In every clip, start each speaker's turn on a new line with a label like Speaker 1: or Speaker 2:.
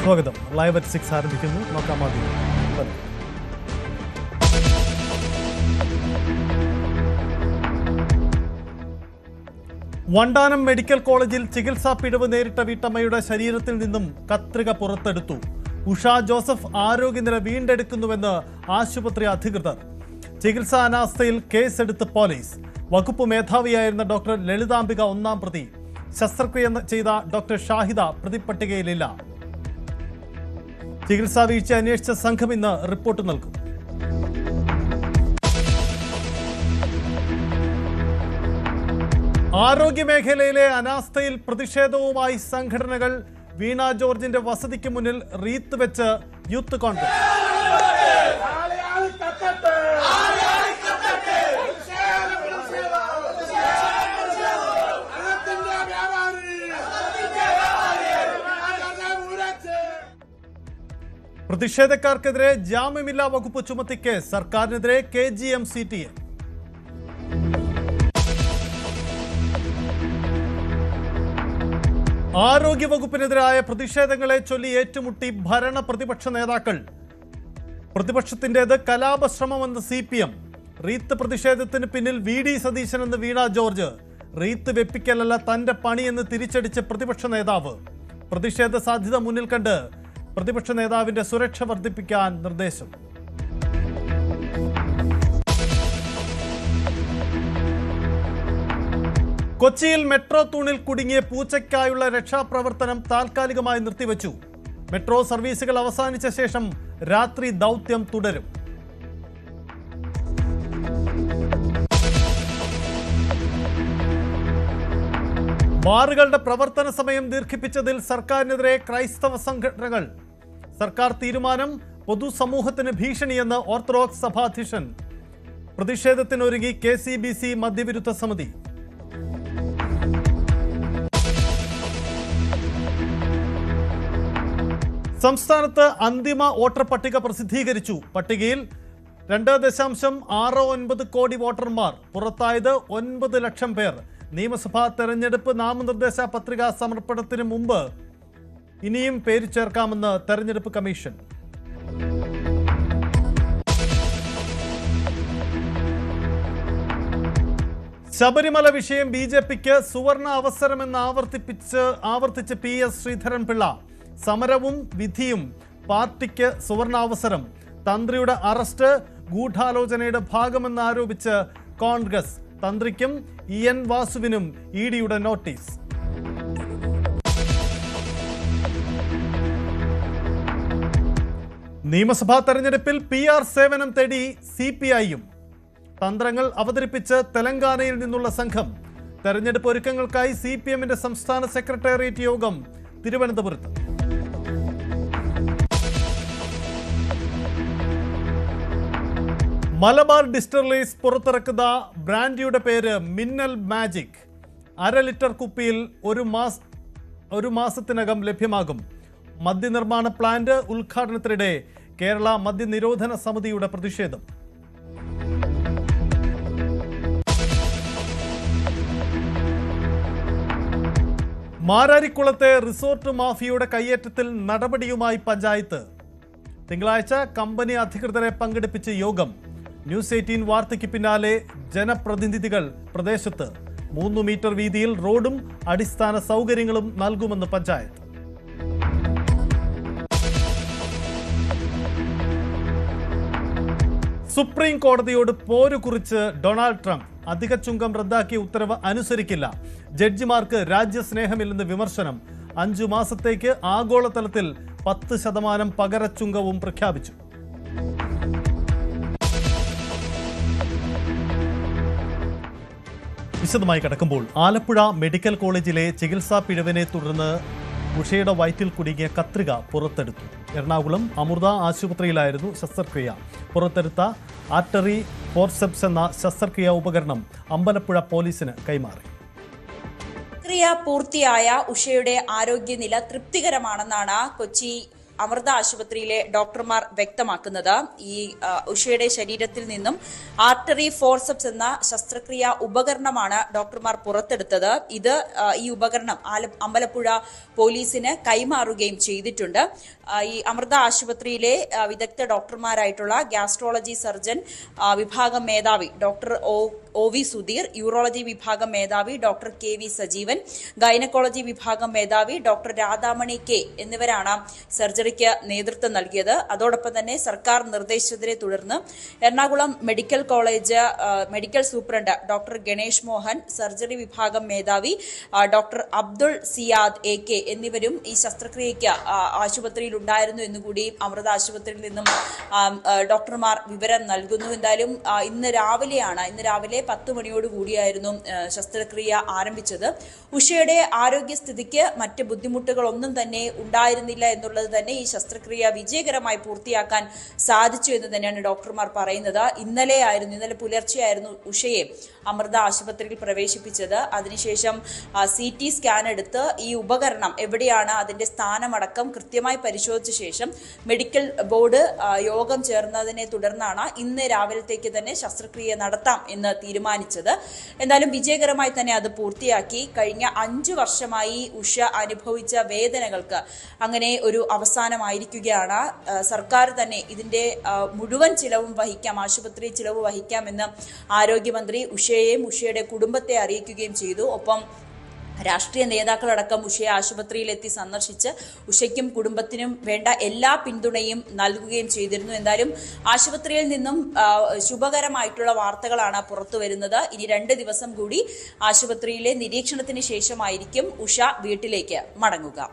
Speaker 1: സ്വാഗതം. Live at 6 ആരംഭിക്കുന്നു. നോക്കാം ആദ്യം. വണ്ടാനം മെഡിക്കൽ കോളേജിൽ ചികിത്സാ പിഴവ് നേരിട്ട വീട്ടമ്മയുടെ ശരീരത്തിൽ നിന്നും കത്രിക പുറത്തെടുത്തു. ഉഷ ജോസഫ് ആരോഗ്യനില വീണ്ടെടുക്കുന്നുവെന്ന് ആശുപത്രി അധികൃതർ. ചികിത്സാ അനാസ്ഥയിൽ കേസെടുത്ത് പോലീസ്. വകുപ്പ് മേധാവിയായിരുന്ന ഡോക്ടർ ലളിതാംബിക ഒന്നാം പ്രതി. ശസ്ത്രക്രിയ ചെയ്ത ഡോക്ടർ ഷാഹിദ പ്രതിപ്പട്ടികയിലില്ല. ചികിത്സാ വീഴ്ച അന്വേഷിച്ച സംഘം ഇന്ന് റിപ്പോർട്ട് നൽകും. ആരോഗ്യമേഖലയിലെ അനാസ്ഥയിൽ പ്രതിഷേധവുമായി സംഘടനകൾ. വീണ ജോർജിന്റെ വസതിക്ക് മുന്നിൽ റീത്ത് വെച്ച് യൂത്ത് കോൺഗ്രസ്. പ്രതിഷേധക്കാർക്കെതിരെ ജാമ്യമില്ലാ വകുപ്പ് ചുമത്തി കേസ്. സർക്കാരിനെതിരെ KGM-CTA. ആരോഗ്യവകുപ്പിനെതിരായ പ്രതിഷേധങ്ങളെ ചൊല്ലി ഏറ്റുമുട്ടി ഭരണ പ്രതിപക്ഷ നേതാക്കൾ. പ്രതിപക്ഷത്തിന്റേത് കലാപശ്രമമെന്ന് CPM. റീത്ത് പ്രതിഷേധത്തിന് പിന്നിൽ VD സതീശൻ എന്ന് വീണ ജോർജ്. റീത്ത് വെപ്പിക്കലല്ല തന്റെ പണിയെന്ന് തിരിച്ചടിച്ച് പ്രതിപക്ഷ നേതാവ്. പ്രതിഷേധ സാധ്യത മുന്നിൽ കണ്ട് പ്രതിപക്ഷ നേതാവിന്റെ സുരക്ഷ വർദ്ധിപ്പിക്കാൻ നിർദ്ദേശം. കൊച്ചിയിൽ മെട്രോ തൂണിൽ കുടുങ്ങിയ പൂച്ചയ്ക്കായുള്ള രക്ഷാപ്രവർത്തനം താൽക്കാലികമായി നിർത്തിവെച്ചു. മെട്രോ സർവീസുകൾ അവസാനിച്ച ശേഷം രാത്രി ദൗത്യം തുടരും. ബാറുകളുടെ പ്രവർത്തന സമയം ദീർഘിപ്പിച്ചതിൽ സർക്കാരിനെതിരെ ക്രൈസ്തവ സംഘടനകൾ. സർക്കാർ തീരുമാനം പൊതുസമൂഹത്തിന് ഭീഷണിയെന്ന് ഓർത്തഡോക്സ് സഭാധ്യക്ഷൻ. പ്രതിഷേധത്തിനൊരുങ്ങി KCBC മദ്യവിരുദ്ധ സമിതി. സംസ്ഥാനത്ത് അന്തിമ വോട്ടർ പട്ടിക പ്രസിദ്ധീകരിച്ചു. പട്ടികയിൽ 2.69 കോടി വോട്ടർമാർ. പുറത്തായത് 9 ലക്ഷം പേർ. നിയമസഭാ തെരഞ്ഞെടുപ്പ് നാമനിർദ്ദേശ പത്രിക സമർപ്പണത്തിന് മുമ്പ് ഇനിയും പേര് ചേർക്കാമെന്ന് തെരഞ്ഞെടുപ്പ് കമ്മീഷൻ. ശബരിമല വിഷയം BJPക്ക് സുവർണ അവസരമെന്ന് ആവർത്തിച്ച് PS ശ്രീധരൻപിള്ള. സമരവും വിധിയും പാർട്ടിക്ക് സുവർണാവസരം. തന്ത്രിയുടെ അറസ്റ്റ് ഗൂഢാലോചനയുടെ ഭാഗമെന്ന് ആരോപിച്ച് കോൺഗ്രസ്. തന്ത്രിക്കും EN വാസുവിനും EDയുടെ നോട്ടീസ്. നിയമസഭാ തെരഞ്ഞെടുപ്പിൽ PR സേവനം തേടി CPI-യും. തന്ത്രങ്ങൾ അവതരിപ്പിച്ച് തെലങ്കാനയിൽ നിന്നുള്ള സംഘം. തെരഞ്ഞെടുപ്പ് ഒരുക്കങ്ങൾക്കായി CPM-ന്റെ സംസ്ഥാന സെക്രട്ടേറിയറ്റ് യോഗം തിരുവനന്തപുരത്ത്. മലബാർ ഡിസ്റ്റിലറീസ് പുറത്തിറക്കുന്ന ബ്രാൻഡിയുടെ പേര് മിന്നൽ മാജിക്. 1/2 ലിറ്റർ കുപ്പിയിൽ ഒരു മാസത്തിനകം ലഭ്യമാകും. മദ്യനിർമ്മാണ പ്ലാന്റ് ഉദ്ഘാടനത്തിനിടെ കേരള മദ്യനിരോധന സമിതിയുടെ പ്രതിഷേധം. മാരാരിക്കുളത്തെ റിസോർട്ട് മാഫിയയുടെ കയ്യേറ്റത്തിൽ നടപടിയുമായി പഞ്ചായത്ത്. തിങ്കളാഴ്ച കമ്പനി അധികൃതരെ പങ്കെടുപ്പിച്ച് യോഗം. ന്യൂസ് 18 വാർത്തയ്ക്ക് പിന്നാലെ ജനപ്രതിനിധികൾ പ്രദേശത്ത്. 3 മീറ്റർ വീതിയിൽ റോഡും അടിസ്ഥാന സൗകര്യങ്ങളും നൽകുമെന്ന് പഞ്ചായത്ത്. സുപ്രീം കോടതിയോട് പോരു കുറിച്ച് ഡൊണാൾഡ് ട്രംപ്. അധിക ചുങ്കം റദ്ദാക്കിയ ഉത്തരവ് അനുസരിക്കില്ല. ജഡ്ജിമാർക്ക് രാജ്യസ്നേഹമില്ലെന്ന് വിമർശനം. 5 മാസത്തേക്ക് ആഗോളതലത്തിൽ 10% പകരച്ചുങ്കവും പ്രഖ്യാപിച്ചു. വിശദമായി കിടക്കുമ്പോൾ ആലപ്പുഴ മെഡിക്കൽ കോളേജിലെ ചികിത്സാ പിഴവിനെ തുടർന്ന് ഉഷയുടെ വയറ്റിൽ കുടുങ്ങിയ കത്രിക പുറത്തെടുത്തു. എറണാകുളം അമൃത ആശുപത്രിയിലായിരുന്നു ശസ്ത്രക്രിയ. പുറത്തെടുത്ത ആർട്ടറി ഫോർസെപ്സ് എന്ന ശസ്ത്രക്രിയാ ഉപകരണം അമ്പലപ്പുഴ പോലീസിന് കൈമാറി.
Speaker 2: ശസ്ത്രക്രിയ പൂർത്തിയായ ഉഷയുടെ ആരോഗ്യനില തൃപ്തികരമാണെന്നാണ് കൊച്ചി അമൃത ആശുപത്രിയിലെ ഡോക്ടർമാർ വ്യക്തമാക്കുന്നത്. ഈ ഉഷയുടെ ശരീരത്തിൽ നിന്നും ആർട്ടറി ഫോർസെപ്സ് എന്ന ശസ്ത്രക്രിയ ഉപകരണമാണ് ഡോക്ടർമാർ പുറത്തെടുത്തത്. ഈ ഉപകരണം അമ്പലപ്പുഴ പോലീസിന് കൈമാറുകയും ചെയ്തിട്ടുണ്ട്. ഈ അമൃത ആശുപത്രിയിലെ വിദഗ്ധ ഡോക്ടർമാരായിട്ടുള്ള ഗ്യാസ്ട്രോളജി സർജൻ വിഭാഗം മേധാവി doctor O V Sudheer, urology വിഭാഗം മേധാവി doctor K V Sajeevan, gynaecology വിഭാഗം മേധാവി ഡോക്ടർ രാധാമണി കെ എന്നിവരാണ് സർജറിക്ക് നേതൃത്വം നൽകിയത്. അതോടൊപ്പം തന്നെ സർക്കാർ നിർദ്ദേശത്തിനെ തുടർന്ന് Ernakulam medical college medical superintendent doctor Ganesh Mohan, surgery വിഭാഗം മേധാവി ഡോക്ടർ അബ്ദുൾ സിയാദ് AK എന്നിവരും ഈ ശസ്ത്രക്രിയയ്ക്ക് ആശുപത്രിയിൽ ഉണ്ടായിരുന്നു എന്നുകൂടി അമൃത ആശുപത്രിയിൽ നിന്നും ഡോക്ടർമാർ വിവരം നൽകുന്നു. എന്തായാലും ഇന്ന് രാവിലെ 10 മണിയോടുകൂടിയായിരുന്നു ശസ്ത്രക്രിയ ആരംഭിച്ചത്. ഉഷയുടെ ആരോഗ്യസ്ഥിതിക്ക് മറ്റ് ബുദ്ധിമുട്ടുകളൊന്നും തന്നെ ഉണ്ടായിരുന്നില്ല എന്നുള്ളത് തന്നെ ഈ ശസ്ത്രക്രിയ വിജയകരമായി പൂർത്തിയാക്കാൻ സാധിച്ചു എന്ന് തന്നെയാണ് ഡോക്ടർമാർ പറയുന്നത്. ഇന്നലെ പുലർച്ചെയായിരുന്നു ഉഷയെ അമൃത ആശുപത്രിയിൽ പ്രവേശിപ്പിച്ചത്. അതിനുശേഷം CT സ്കാൻ എടുത്ത് ഈ ഉപകരണം എവിടെയാണ് അതിന്റെ സ്ഥാനമടക്കം കൃത്യമായി പരിശോധിച്ച ശേഷം മെഡിക്കൽ ബോർഡ് യോഗം ചേർന്നതിനെ തുടർന്നാണ് ഇന്ന് രാവിലത്തേക്ക് തന്നെ ശസ്ത്രക്രിയ നടത്താം എന്ന് തീരുമാനിച്ചത്. എന്തായാലും വിജയകരമായി തന്നെ അത് പൂർത്തിയാക്കി. കഴിഞ്ഞ 5 വർഷമായി ഉഷ അനുഭവിച്ച വേദനകൾക്ക് അങ്ങനെ ഒരു അവസാനമായിരിക്കുകയാണ്. സർക്കാർ തന്നെ ഇതിന്റെ മുഴുവൻ ചിലവും വഹിക്കാം, ആശുപത്രി ചിലവ് വഹിക്കാമെന്ന് ആരോഗ്യമന്ത്രി ഉഷയെയും ഉഷയുടെ കുടുംബത്തെ അറിയിക്കുകയും ചെയ്തു. ഒപ്പം രാഷ്ട്രീയ നേതാക്കളടക്കം ഉഷയെ ആശുപത്രിയിലെത്തി സന്ദർശിച്ച് ഉഷയ്ക്കും കുടുംബത്തിനും വേണ്ട എല്ലാ പിന്തുണയും നൽകുകയും ചെയ്തിരുന്നു. എന്തായാലും ആശുപത്രിയിൽ നിന്നും ശുഭകരമായിട്ടുള്ള വാർത്തകളാണ് പുറത്തു വരുന്നത്. ഇനി 2 ദിവസം കൂടി ആശുപത്രിയിലെ നിരീക്ഷണത്തിന് ശേഷമായിരിക്കും ഉഷ വീട്ടിലേക്ക് മടങ്ങുക.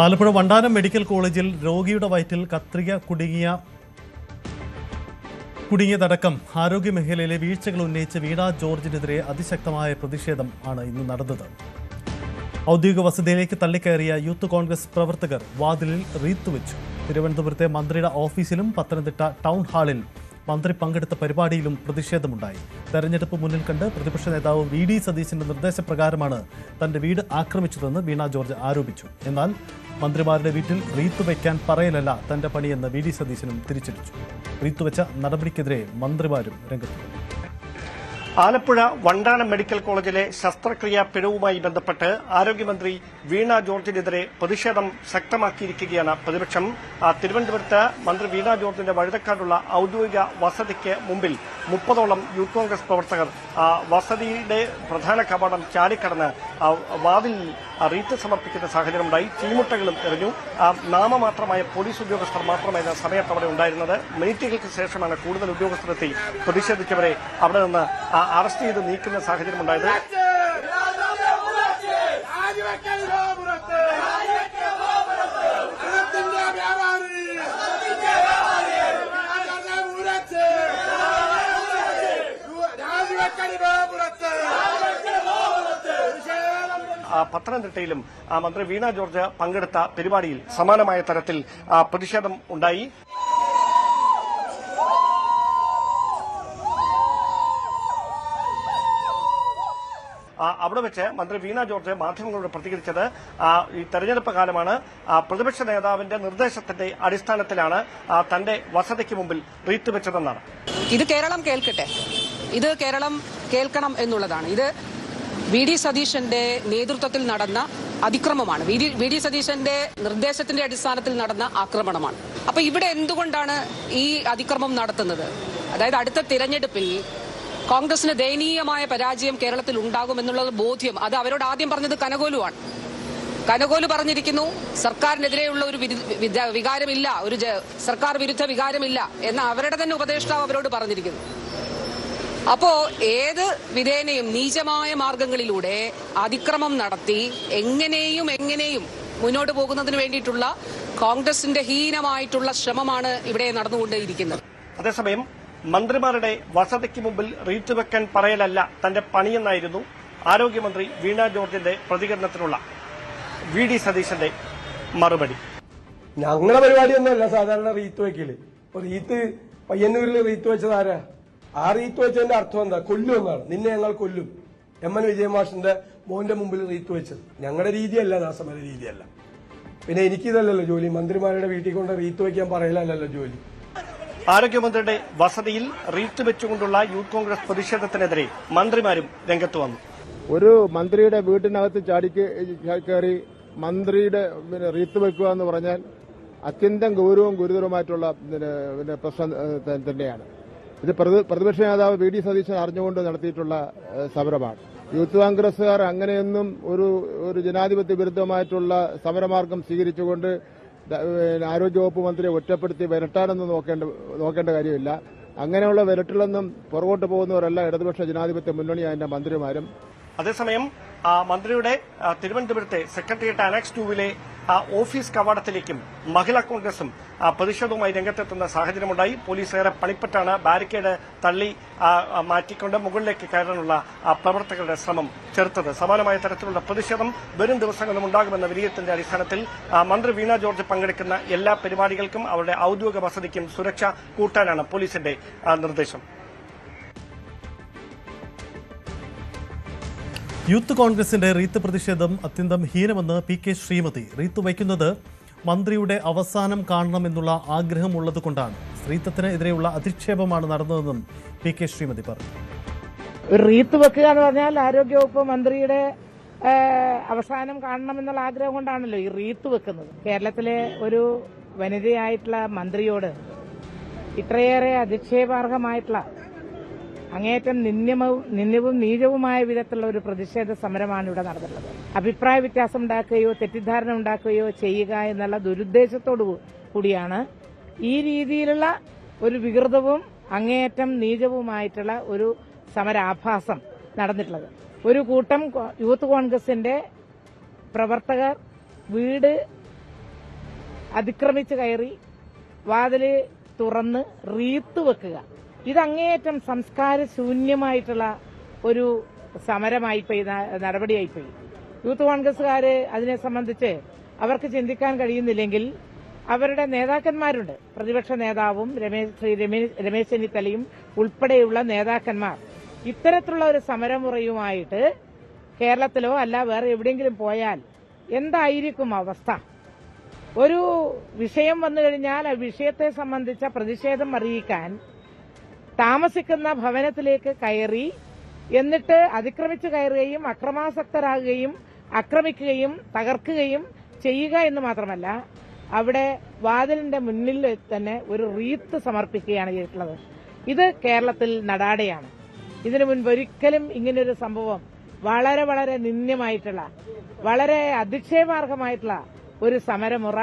Speaker 1: ആലപ്പുഴ വണ്ടാനം മെഡിക്കൽ കോളേജിൽ രോഗിയുടെ വയറ്റിൽ കത്രിക കുടുങ്ങിയതടക്കം ആരോഗ്യമേഖലയിലെ വീഴ്ചകൾ ഉന്നയിച്ച് വീണ ജോർജിനെതിരെ അതിശക്തമായ പ്രതിഷേധം ആണ് ഇന്ന് നടന്നത്. ഔദ്യോഗിക വസതിയിലേക്ക് തള്ളിക്കയറിയ യൂത്ത് കോൺഗ്രസ് പ്രവർത്തകർ വാതിലിൽ റീത്തുവെച്ചു. തിരുവനന്തപുരത്തെ മന്ത്രിയുടെ ഓഫീസിലും പത്തനംതിട്ട ടൗൺ ഹാളിൽ മന്ത്രി പങ്കെടുത്ത പരിപാടിയിലും പ്രതിഷേധമുണ്ടായി. തെരഞ്ഞെടുപ്പ് മുന്നിൽ കണ്ട് പ്രതിപക്ഷ നേതാവ് VD സതീശന്റെ നിർദ്ദേശപ്രകാരമാണ് തന്റെ വീട് ആക്രമിച്ചതെന്ന് വീണ ജോർജ് ആരോപിച്ചു. എന്നാൽ മന്ത്രിമാരുടെ വീട്ടിൽ റീത്ത് വയ്ക്കാൻ പറയലല്ല തന്റെ പണിയെന്ന് VD സതീശനും തിരിച്ചടിച്ചു. റീത്തുവെച്ച നടപടിക്കെതിരെ മന്ത്രിമാരും രംഗത്തു.
Speaker 3: ആലപ്പുഴ വണ്ടാനം മെഡിക്കൽ കോളേജിലെ ശസ്ത്രക്രിയാ പിഴവുമായി ബന്ധപ്പെട്ട് ആരോഗ്യമന്ത്രി വീണ ജോർജിനെതിരെ പ്രതിഷേധം ശക്തമാക്കിയിരിക്കുകയാണ് പ്രതിപക്ഷം. തിരുവനന്തപുരത്ത് മന്ത്രി വീണ ജോർജിന്റെ വഴുതക്കാടുള്ള ഔദ്യോഗിക വസതിക്ക് മുമ്പിൽ 30ഓളം യൂത്ത് കോൺഗ്രസ് പ്രവർത്തകർ വസതിയുടെ പ്രധാന കവാടം ചാടിക്കടന്ന് വാതിൽ റീത്ത് സമർപ്പിക്കുന്ന സാഹചര്യമുണ്ടായി. തീമുട്ടകളും എറിഞ്ഞു. നാമമാത്രമായ പോലീസ് ഉദ്യോഗസ്ഥർ മാത്രമായിരുന്നു സമയത്ത് അവിടെ ഉണ്ടായിരുന്നത്. മിനിറ്റുകൾക്ക് ശേഷമാണ് കൂടുതൽ ഉദ്യോഗസ്ഥരെത്തി പ്രതിഷേധിച്ചവരെ അവിടെ നിന്ന് അറസ്റ്റ് ചെയ്ത് നീക്കുന്ന സാഹചര്യമുണ്ടായത്. പത്തനംതിട്ടയിലും മന്ത്രി വീണ ജോർജ് പങ്കെടുത്ത പരിപാടിയിൽ സമാനമായ തരത്തിൽ പ്രതിഷേധം ഉണ്ടായി. അവിടെ വെച്ച് മന്ത്രി വീണ ജോർജ് മാധ്യമങ്ങളോട് പ്രതികരിച്ചത് ഈ തെരഞ്ഞെടുപ്പ് കാലമാണ്, പ്രതിപക്ഷ നേതാവിന്റെ നിർദ്ദേശത്തിന്റെ അടിസ്ഥാനത്തിലാണ് തന്റെ വസതിക്ക് മുമ്പിൽ റീത്ത് വെച്ചതെന്നാണ്.
Speaker 4: ഇത് കേരളം കേൾക്കട്ടെ, ഇത് കേരളം കേൾക്കണം എന്നുള്ളതാണ്. ഇത് VD സതീശന്റെ നേതൃത്വത്തിൽ നടന്ന അതിക്രമമാണ്. VD സതീശന്റെ നിർദ്ദേശത്തിന്റെ അടിസ്ഥാനത്തിൽ നടന്ന ആക്രമണമാണ്. അപ്പൊ ഇവിടെ എന്തുകൊണ്ടാണ് ഈ അതിക്രമം നടത്തുന്നത്? അതായത് അടുത്ത തിരഞ്ഞെടുപ്പിൽ കോൺഗ്രസിന് ദയനീയമായ പരാജയം കേരളത്തിൽ ഉണ്ടാകുമെന്നുള്ള ബോധ്യം അത് അവരോട് ആദ്യം പറഞ്ഞത് കനകോലുവാണ്. കനകോലു പറഞ്ഞിരിക്കുന്നു സർക്കാരിനെതിരെയുള്ള ഒരു വികാരമില്ല, ഒരു സർക്കാർ വിരുദ്ധ വികാരമില്ല എന്ന് അവരുടെ തന്നെ ഉപദേഷ്ടാവ് അവരോട് പറഞ്ഞിരിക്കുന്നു. അപ്പോ ഏത് വിധേനയും നീചമായ മാർഗങ്ങളിലൂടെ അതിക്രമം നടത്തി എങ്ങനെയും മുന്നോട്ട് പോകുന്നതിന് വേണ്ടിയിട്ടുള്ള കോൺഗ്രസിന്റെ ഹീനമായിട്ടുള്ള ശ്രമമാണ് ഇവിടെ നടന്നുകൊണ്ടേയിരിക്കുന്നത്.
Speaker 3: അതേസമയം മന്ത്രിമാരുടെ വസതിക്ക് മുമ്പിൽ റീത്ത് വെക്കാൻ പറയലല്ല തന്റെ പണിയെന്നായിരുന്നു ആരോഗ്യമന്ത്രി വീണ ജോർജിന്റെ പ്രതികരണത്തിനുള്ള VD സതീശന്റെ മറുപടി.
Speaker 5: ഞങ്ങളുടെ പരിപാടിയൊന്നുമല്ല സാധാരണ റീത്ത് വെക്കല്. റീത്ത് പയ്യന്നൂരിൽ റീത്ത് വെച്ചത് ആരാ? ആ റീത്ത് വെച്ചതിന്റെ അർത്ഥം എന്താ? കൊല്ലുമെന്നാണ്. നിന്നെ ഞങ്ങൾ കൊല്ലും. MN വിജയൻ മാഷിന്റെ മോന്റെ മുമ്പിൽ റീത്ത് വെച്ചത്. ഞങ്ങളുടെ രീതിയല്ല, ആ സമര രീതിയല്ല. പിന്നെ എനിക്കിതല്ലല്ലോ ജോലി, മന്ത്രിമാരുടെ വീട്ടിൽ കൊണ്ട് റീത്ത് വയ്ക്കാൻ പറയലല്ലോ ജോലി.
Speaker 3: ആരോഗ്യമന്ത്രിയുടെ വസതിയിൽ റീത്ത് വെച്ചുകൊണ്ടുള്ള യൂത്ത് കോൺഗ്രസ് പ്രതിഷേധത്തിനെതിരെ മന്ത്രിമാരും രംഗത്ത് വന്നു.
Speaker 6: ഒരു മന്ത്രിയുടെ വീട്ടിനകത്ത് കയറി മന്ത്രിയുടെ റീത്ത് വെക്കുക എന്ന് പറഞ്ഞാൽ അത്യന്തം ഗുരുതരമായിട്ടുള്ള പ്രശ്നം തന്നെയാണ്. ഇത് പ്രതിപക്ഷ നേതാവ് VD സതീശൻ അറിഞ്ഞുകൊണ്ട് നടത്തിയിട്ടുള്ള സമരമാണ്. യൂത്ത് കോൺഗ്രസുകാർ അങ്ങനെയൊന്നും ഒരു ജനാധിപത്യ വിരുദ്ധമായിട്ടുള്ള സമരമാർഗം സ്വീകരിച്ചുകൊണ്ട് ആരോഗ്യവകുപ്പ് മന്ത്രിയെ ഒറ്റപ്പെടുത്തി വിരട്ടാനൊന്നും നോക്കേണ്ട കാര്യമില്ല. അങ്ങനെയുള്ള വിരട്ടിലൊന്നും പുറകോട്ട് പോകുന്നവരല്ല ഇടതുപക്ഷ ജനാധിപത്യ മുന്നണി അതിന്റെ മന്ത്രിമാരും.
Speaker 3: അതേസമയം മന്ത്രിയുടെ തിരുവനന്തപുരത്തെ സെക്രട്ടേറിയറ്റ് അനക്സ് 2-ലെ ഓഫീസ് കവാടത്തിലേക്കും മഹിളാ കോൺഗ്രസും പ്രതിഷേധവുമായി രംഗത്തെത്തുന്ന സാഹചര്യമുണ്ടായി. പോലീസ് ഏറെ പണിപ്പെട്ടാണ് ബാരിക്കേഡ് തള്ളി മാറ്റിക്കൊണ്ട് മുകളിലേക്ക് കയറാനുള്ള പ്രവർത്തകരുടെ ശ്രമം ചെറുത്തത്. സമാനമായ തരത്തിലുള്ള പ്രതിഷേധം വരും ദിവസങ്ങളിലും ഉണ്ടാകുമെന്ന വിലയിരുത്തലിന്റെ അടിസ്ഥാനത്തിൽ മന്ത്രി വീണ ജോർജ് പങ്കെടുക്കുന്ന എല്ലാ പരിപാടികൾക്കും അവരുടെ ഔദ്യോഗിക വസതിക്കും സുരക്ഷ കൂട്ടാനാണ് പോലീസിന്റെ നിർദ്ദേശം.
Speaker 1: യൂത്ത് കോൺഗ്രസിന്റെ റീത്ത് പ്രതിഷേധം അത്യന്തം ഹീനമെന്ന് PK ശ്രീമതി. റീത്ത് വയ്ക്കുന്നത് മന്ത്രിയുടെ അവസാനം കാണണമെന്നുള്ള ആഗ്രഹമുള്ളതുകൊണ്ടാണ്. സ്ത്രീത്വത്തിന് എതിരെയുള്ള അധിക്ഷേപമാണ് നടന്നതെന്നും PK ശ്രീമതി പറഞ്ഞു.
Speaker 7: റീത്ത് വെക്കുക എന്ന് പറഞ്ഞാൽ ആരോഗ്യവകുപ്പ് മന്ത്രിയുടെ അവസാനം കാണണമെന്നുള്ള ആഗ്രഹം കൊണ്ടാണല്ലോ ഈ റീത്ത് വെക്കുന്നത്. കേരളത്തിലെ ഒരു വനിതയായിട്ടുള്ള മന്ത്രിയോട് ഇത്രയേറെ അധിക്ഷേപാർഹമായിട്ടുള്ള അങ്ങേയറ്റം നിന്ദ്യവും നീചവുമായ വിധത്തിലുള്ള ഒരു പ്രതിഷേധ സമരമാണ് ഇവിടെ നടന്നിട്ടുള്ളത്. അഭിപ്രായ വ്യത്യാസം ഉണ്ടാക്കുകയോ തെറ്റിദ്ധാരണ ഉണ്ടാക്കുകയോ ചെയ്യുക എന്നുള്ള ദുരുദ്ദേശത്തോടു കൂടിയാണ് ഈ രീതിയിലുള്ള ഒരു വികൃതവും അങ്ങേയറ്റം നീചവുമായിട്ടുള്ള ഒരു സമരാഭാസം നടന്നിട്ടുള്ളത്. ഒരു കൂട്ടം യൂത്ത് കോൺഗ്രസിന്റെ പ്രവർത്തകർ വീട് അതിക്രമിച്ച് കയറി വാതില് തുറന്ന് റീത്ത് വെക്കുക, ഇത് അങ്ങേയറ്റം സംസ്കാര ശൂന്യമായിട്ടുള്ള ഒരു സമരമായിപ്പോയി, നടപടിയായിപ്പോയി. യൂത്ത് കോൺഗ്രസുകാര് അതിനെ സംബന്ധിച്ച് അവർക്ക് ചിന്തിക്കാൻ കഴിയുന്നില്ലെങ്കിൽ അവരുടെ നേതാക്കന്മാരുണ്ട്. പ്രതിപക്ഷ നേതാവും രമേശ് ചെന്നിത്തലയും ഉൾപ്പെടെയുള്ള നേതാക്കന്മാർ ഇത്തരത്തിലുള്ള ഒരു സമരമുറയുമായിട്ട് കേരളത്തിലോ അല്ല വേറെ എവിടെയെങ്കിലും പോയാൽ എന്തായിരിക്കും അവസ്ഥ? ഒരു വിഷയം വന്നു കഴിഞ്ഞാൽ ആ വിഷയത്തെ സംബന്ധിച്ച പ്രതിഷേധം അറിയിക്കാൻ താമസിക്കുന്ന ഭവനത്തിലേക്ക് കയറി എന്നിട്ട് അതിക്രമിച്ചു കയറുകയും അക്രമാസക്തരാകുകയും ആക്രമിക്കുകയും തകർക്കുകയും ചെയ്യുക എന്ന് മാത്രമല്ല അവിടെ വാതിലിന്റെ മുന്നിൽ തന്നെ ഒരു റീത്ത് സമർപ്പിക്കുകയാണ് ചെയ്തിട്ടുള്ളത്. ഇത് കേരളത്തിൽ നടാടെയാണ്. ഇതിനു മുൻപ് ഒരിക്കലും ഇങ്ങനൊരു സംഭവം വളരെ വളരെ നിന്ദ്യമായിട്ടുള്ള വളരെ അധിക്ഷേപാർഹമായിട്ടുള്ള ഒരു സമരമുറ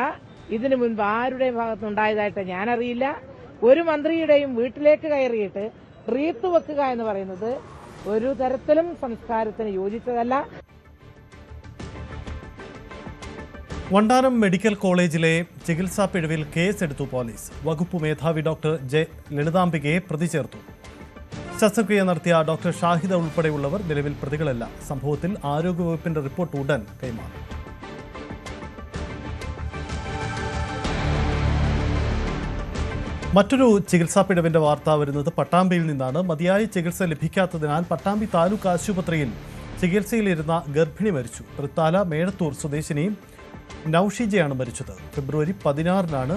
Speaker 7: ഇതിനു മുൻപ് ആരുടെ ഭാഗത്തുണ്ടായതായിട്ട് ഞാനറിയില്ല. ഒരു മന്ത്രിയുടെയും വീട്ടിലേക്ക് കയറിയിട്ട് റീത്ത് വെക്കുക എന്ന് പറയുന്നത് ഒരു തരത്തിലും സംസ്കാരത്തിന് യോജിച്ചതല്ല.
Speaker 1: വണ്ടാനം മെഡിക്കൽ കോളേജിലെ ചികിത്സാ പിഴവിൽ കേസെടുത്തു പോലീസ്. വകുപ്പ് മേധാവി ഡോക്ടർ ലളിതാംബികയെ പ്രതി ചേർത്തു. ശസ്ത്രക്രിയ നടത്തിയ ഡോക്ടർ ഷാഹിദ ഉൾപ്പെടെയുള്ളവർ നിലവിൽ പ്രതികളല്ല. സംഭവത്തിൽ ആരോഗ്യവകുപ്പിന്റെ റിപ്പോർട്ട് ഉടൻ കൈമാറും. മറ്റൊരു ചികിത്സാ പിഴവിന്റെ വാർത്ത വരുന്നത് പട്ടാമ്പിയിൽ നിന്നാണ്. മതിയായ ചികിത്സ ലഭിക്കാത്തതിനാൽ പട്ടാമ്പി താലൂക്ക് ആശുപത്രിയിൽ ചികിത്സയിലിരുന്ന ഗർഭിണി മരിച്ചു. തൃത്താല മേഴത്തൂർ സ്വദേശിനി നൌഷിജയാണ് മരിച്ചത്. ഫെബ്രുവരി 16-നാണ്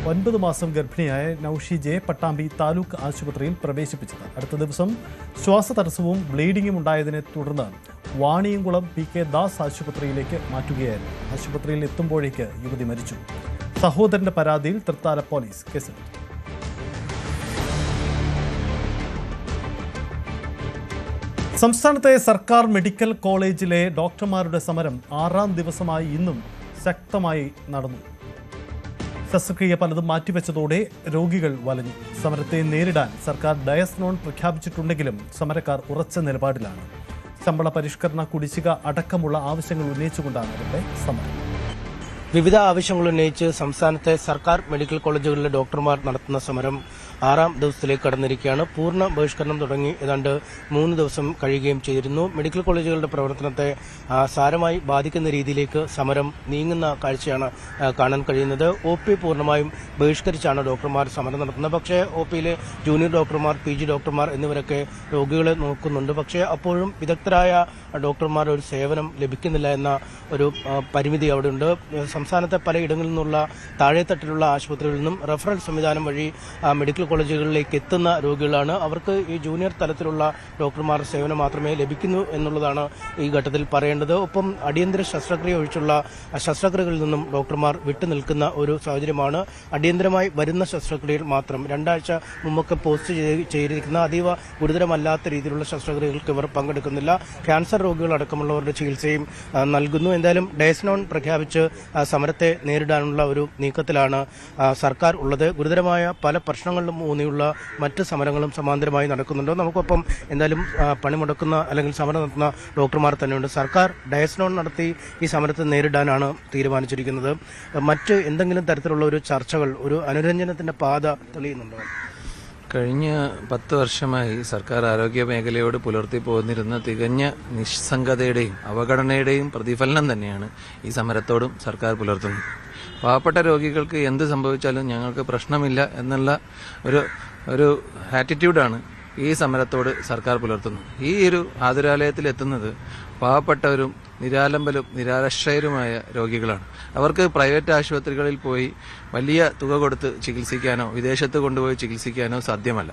Speaker 1: 9 മാസം ഗർഭിണിയായ നൌഷിജയെ പട്ടാമ്പി താലൂക്ക് ആശുപത്രിയിൽ പ്രവേശിപ്പിച്ചത്. അടുത്ത ദിവസം ശ്വാസതടസ്സവും ബ്ലീഡിംഗും ഉണ്ടായതിനെ തുടർന്ന് വാണിയംകുളം PK ദാസ് ആശുപത്രിയിലേക്ക് മാറ്റുകയായിരുന്നു. ആശുപത്രിയിൽ എത്തുമ്പോഴേക്ക് യുവതി മരിച്ചു. സഹോദരന്റെ പരാതിയിൽ തൃത്താല പോലീസ് കേസെടുത്തു. സംസ്ഥാനത്തെ സർക്കാർ മെഡിക്കൽ കോളേജിലെ ഡോക്ടർമാരുടെ സമരം 6ാം ദിവസമായി ഇന്നും ശക്തമായി നടന്നു. ശസ്ത്രക്രിയ പലതും മാറ്റിവെച്ചതോടെ രോഗികൾ വലഞ്ഞു. സമരത്തെ നേരിടാൻ സർക്കാർ ഡയസ് നോൺ പ്രഖ്യാപിച്ചിട്ടുണ്ടെങ്കിലും സമരക്കാർ ഉറച്ച നിലപാടിലാണ്. ശമ്പള പരിഷ്കരണ കുടിശ്ശിക അടക്കമുള്ള ആവശ്യങ്ങൾ ഉന്നയിച്ചുകൊണ്ടാണ് അവരുടെ സമരം.
Speaker 8: വിവിധ ആവശ്യങ്ങൾ ഉന്നയിച്ച് സംസ്ഥാനത്തെ സർക്കാർ മെഡിക്കൽ കോളേജുകളിലെ ഡോക്ടർമാർ നടത്തുന്ന സമരം 6ാം ദിവസത്തിലേക്ക് കടന്നിരിക്കുകയാണ്. പൂർണ്ണ ബഹിഷ്കരണം തുടങ്ങി ഏതാണ്ട് 3 ദിവസം കഴിയുകയും ചെയ്തിരുന്നു. മെഡിക്കൽ കോളേജുകളുടെ പ്രവർത്തനത്തെ സാരമായി ബാധിക്കുന്ന രീതിയിലേക്ക് സമരം നീങ്ങുന്ന കാഴ്ചയാണ് കാണാൻ കഴിയുന്നത്. OP പൂർണ്ണമായും ബഹിഷ്കരിച്ചാണ് ഡോക്ടർമാർ സമരം നടത്തുന്നത്. പക്ഷേ OPയിലെ ജൂനിയർ ഡോക്ടർമാർ, PG ഡോക്ടർമാർ എന്നിവരൊക്കെ രോഗികളെ നോക്കുന്നുണ്ട്. പക്ഷേ അപ്പോഴും വിദഗ്ധരായ ഡോക്ടർമാർ ഒരു സേവനം ലഭിക്കുന്നില്ല എന്ന ഒരു പരിമിതി അവിടെയുണ്ട്. സംസ്ഥാനത്തെ പലയിടങ്ങളിൽ നിന്നുള്ള താഴെത്തട്ടിലുള്ള ആശുപത്രികളിൽ നിന്നും റഫറൽ സംവിധാനം വഴി മെഡിക്കൽ കോളേജുകളിലേക്ക് എത്തുന്ന രോഗികളാണ്. അവർക്ക് ഈ ജൂനിയർ തലത്തിലുള്ള ഡോക്ടർമാരുടെ സേവനം മാത്രമേ ലഭിക്കുന്നു എന്നുള്ളതാണ് ഈ ഘട്ടത്തിൽ പറയേണ്ടത്. ഒപ്പം അടിയന്തര ശസ്ത്രക്രിയ ഒഴിച്ചുള്ള ശസ്ത്രക്രിയകളിൽ നിന്നും ഡോക്ടർമാർ വിട്ടുനിൽക്കുന്ന ഒരു സാഹചര്യമാണ്. അടിയന്തരമായി വരുന്ന ശസ്ത്രക്രിയയിൽ മാത്രം 2 ആഴ്ച മുമ്പൊക്കെ പോസ്റ്റ് ചെയ്തിരിക്കുന്ന അതീവ ഗുരുതരമല്ലാത്ത രീതിയിലുള്ള ശസ്ത്രക്രിയകൾക്ക് ഇവർ പങ്കെടുക്കുന്നില്ല. ക്യാൻസർ രോഗികളടക്കമുള്ളവരുടെ ചികിത്സയും നൽകുന്നു. എന്തായാലും ഡേസ് നോൺ പ്രഖ്യാപിച്ച് സമരത്തെ നേരിടാനുള്ള ഒരു നീക്കത്തിലാണ് സർക്കാർ ഉള്ളത്. ഗുരുതരമായ പല പ്രശ്നങ്ങളിലും ഊന്നിയുള്ള മറ്റ് സമരങ്ങളും സമാന്തരമായി നടക്കുന്നുണ്ട്. നമുക്കൊപ്പം എന്തായാലും പണിമുടക്കുന്ന അല്ലെങ്കിൽ സമരം നടത്തുന്ന ഡോക്ടർമാർ തന്നെയുണ്ട്. സർക്കാർ ഡേസ് നോൺ നടത്തി ഈ സമരത്തെ നേരിടാനാണ് തീരുമാനിച്ചിരിക്കുന്നത്. മറ്റ് എന്തെങ്കിലും തരത്തിലുള്ള ഒരു ചർച്ചകൾ, ഒരു അനുരഞ്ജനത്തിന്റെ പാത തെളിയുന്നുണ്ടോ?
Speaker 9: കഴിഞ്ഞ 10 വർഷമായി സർക്കാർ ആരോഗ്യ മേഖലയോട് പുലർത്തി പോന്നിരുന്ന തികഞ്ഞ നിസ്സംഗതയുടെയും അവഗണനയുടെയും പ്രതിഫലനം തന്നെയാണ് ഈ സമരത്തോടും സർക്കാർ പുലർത്തുന്നത്. പാവപ്പെട്ട രോഗികൾക്ക് എന്ത് സംഭവിച്ചാലും ഞങ്ങൾക്ക് പ്രശ്നമില്ല എന്നുള്ള ഒരു ആറ്റിറ്റ്യൂഡാണ് ഈ സമരത്തോട് സർക്കാർ പുലർത്തുന്നത്. ഈ ഒരു ആതുരാലയത്തിൽ എത്തുന്നത് പാവപ്പെട്ടവരും നിരാലംബരും നിരാശ്രയരുമായ രോഗികളാണ്. അവർക്ക് പ്രൈവറ്റ് ആശുപത്രികളിൽ പോയി വലിയ തുക കൊടുത്ത് ചികിത്സിക്കാനോ വിദേശത്ത് കൊണ്ടുപോയി ചികിത്സിക്കാനോ സാധ്യമല്ല.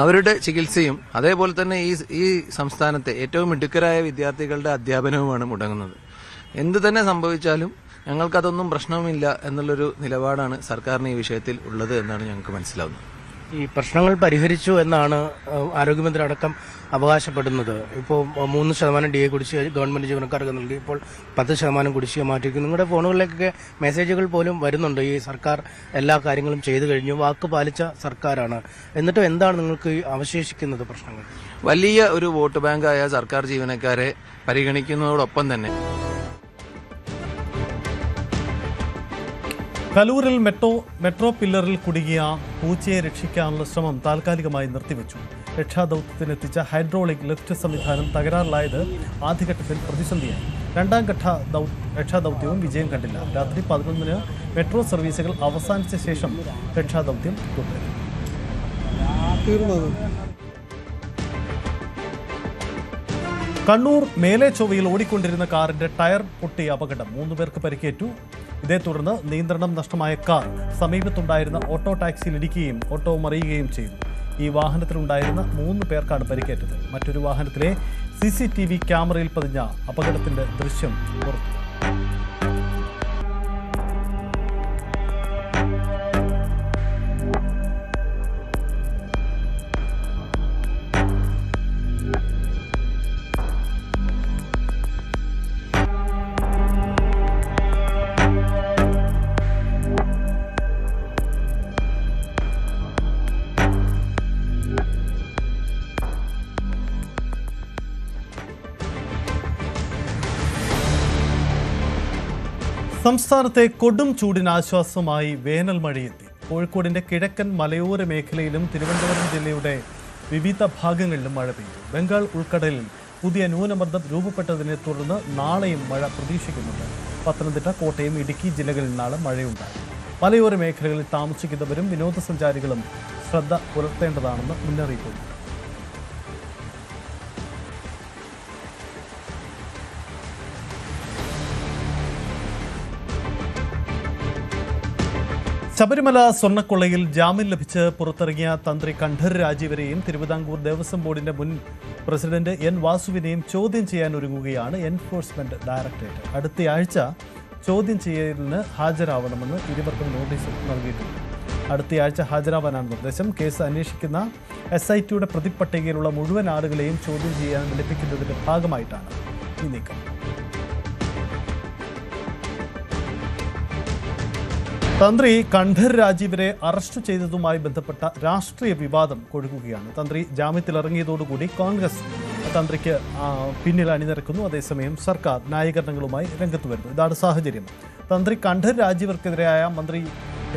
Speaker 9: അവരുടെ ചികിത്സയും അതേപോലെ തന്നെ ഈ സംസ്ഥാനത്തെ ഏറ്റവും മിടുക്കരായ വിദ്യാർത്ഥികളുടെ അധ്യാപനവുമാണ് മുടങ്ങുന്നത്. എന്ത് തന്നെ സംഭവിച്ചാലും ഞങ്ങൾക്കതൊന്നും പ്രശ്നവുമില്ല എന്നുള്ളൊരു നിലപാടാണ് സർക്കാരിന് ഈ വിഷയത്തിൽ ഉള്ളത് എന്നാണ് ഞങ്ങൾക്ക് മനസ്സിലാവുന്നത്.
Speaker 8: ഈ പ്രശ്നങ്ങൾ പരിഹരിച്ചു എന്നാണ് ആരോഗ്യമന്ത്രി അടക്കം അവകാശപ്പെടുന്നത്. ഇപ്പോൾ 3% DA കുടിശ്ശിക ഗവൺമെന്റ് ജീവനക്കാർക്ക് നൽകി, ഇപ്പോൾ 10% കുടിശ്ശിക മാറ്റിയിരിക്കുന്നു. നിങ്ങളുടെ ഫോണുകളിലേക്കൊക്കെ മെസ്സേജുകൾ പോലും വരുന്നുണ്ട്. ഈ സർക്കാർ എല്ലാ കാര്യങ്ങളും ചെയ്തു കഴിഞ്ഞു, വാക്ക് പാലിച്ച സർക്കാരാണ്. എന്നിട്ടും എന്താണ് നിങ്ങൾക്ക് അവശേഷിക്കുന്നത് പ്രശ്നങ്ങൾ?
Speaker 9: വലിയ ഒരു വോട്ട് ബാങ്കായ സർക്കാർ ജീവനക്കാരെ പരിഗണിക്കുന്നതോടൊപ്പം തന്നെ
Speaker 1: കലൂരിൽ മെട്രോ പില്ലറിൽ കുടുങ്ങിയ പൂച്ചയെ രക്ഷിക്കാനുള്ള ശ്രമം താൽക്കാലികമായി നിർത്തിവെച്ചു. രക്ഷാദൌത്യത്തിനെത്തിച്ച ഹൈഡ്രോളിക് ലിഫ്റ്റ് സംവിധാനം തകരാറിലായത് ആദ്യഘട്ടത്തിൽ പ്രതിസന്ധിയായി. 2ാം ഘട്ട രക്ഷാദൌത്യവും വിജയം കണ്ടില്ല. രാത്രി 11-ന് മെട്രോ സർവീസുകൾ അവസാനിച്ച ശേഷം രക്ഷാദൌത്യം തുടരും. കണ്ണൂർ മേലെ ചൊവ്വയിൽ ഓടിക്കൊണ്ടിരുന്ന കാറിന്റെ ടയർ പൊട്ടി അപകടം. 3 പേർക്ക് പരിക്കേറ്റു. ഇതേ തുടർന്ന് നിയന്ത്രണം നഷ്ടമായ കാർ സമീപത്തുണ്ടായിരുന്ന ഓട്ടോ ടാക്സിയിൽ ഇടിക്കുകയും ഓട്ടോ മറിയുകയും ചെയ്തു. ഈ വാഹനത്തിലുണ്ടായിരുന്ന 3 പേർക്കാണ് പരിക്കേറ്റത്. മറ്റൊരു വാഹനത്തിലെ CCTV ക്യാമറയിൽ പതിഞ്ഞ അപകടത്തിന്റെ ദൃശ്യം പുറത്തു. സംസ്ഥാനത്തെ കൊടും ചൂടിന് ആശ്വാസമായി വേനൽ മഴയെത്തി. കോഴിക്കോടിന്റെ കിഴക്കൻ മലയോര മേഖലയിലും തിരുവനന്തപുരം ജില്ലയുടെ വിവിധ ഭാഗങ്ങളിലും മഴ പെയ്തു. ബംഗാൾ ഉൾക്കടലിൽ പുതിയ ന്യൂനമർദ്ദം രൂപപ്പെട്ടതിനെ തുടർന്ന് നാളെയും മഴ പ്രതീക്ഷിക്കുന്നുണ്ട്. പത്തനംതിട്ട, കോട്ടയം, ഇടുക്കി ജില്ലകളിൽ നാളെ മഴയുണ്ടാകും. മലയോര മേഖലകളിൽ താമസിക്കുന്നവരും വിനോദസഞ്ചാരികളും ശ്രദ്ധ പുലർത്തേണ്ടതാണെന്ന് മുന്നറിയിപ്പുണ്ട്. ശബരിമല സ്വർണ്ണക്കൊള്ളയിൽ ജാമ്യം ലഭിച്ച് പുറത്തിറങ്ങിയ തന്ത്രി കണ്ഠർ രാജീവരെയും തിരുവിതാംകൂർ ദേവസ്വം ബോർഡിന്റെ മുൻ പ്രസിഡന്റ് N. വാസുവിനെയും ചോദ്യം ചെയ്യാൻ ഒരുങ്ങുകയാണ് എൻഫോഴ്സ്മെന്റ് ഡയറക്ടറേറ്റ്. അടുത്തയാഴ്ച ചോദ്യം ചെയ്യലിന് ഹാജരാവണമെന്ന് ഇരുവർക്കും നോട്ടീസ് നൽകിയിട്ടുണ്ട്. അടുത്തയാഴ്ച ഹാജരാവാനാണ് നിർദ്ദേശം. കേസ് അന്വേഷിക്കുന്ന SITയുടെ പ്രതിപ്പട്ടികയിലുള്ള മുഴുവൻ ആളുകളെയും ചോദ്യം ചെയ്യാൻ വിളിപ്പിക്കുന്നതിന്റെ ഭാഗമായിട്ടാണ് ഈ നീക്കം. തന്ത്രി കണ്ഠർ രാജീവരെ അറസ്റ്റ് ചെയ്തതുമായി ബന്ധപ്പെട്ട രാഷ്ട്രീയ വിവാദം കൊഴുകുകയാണ്. തന്ത്രി ജാമ്യത്തിലിറങ്ങിയതോടുകൂടി കോൺഗ്രസ് തന്ത്രിക്ക് പിന്നിൽ അണിനിരക്കുന്നു. അതേസമയം സർക്കാർ ന്യായീകരണങ്ങളുമായി രംഗത്ത് വരുന്നു. ഇതാണ് സാഹചര്യം. തന്ത്രി കണ്ഠർ രാജീവർക്കെതിരായ മന്ത്രി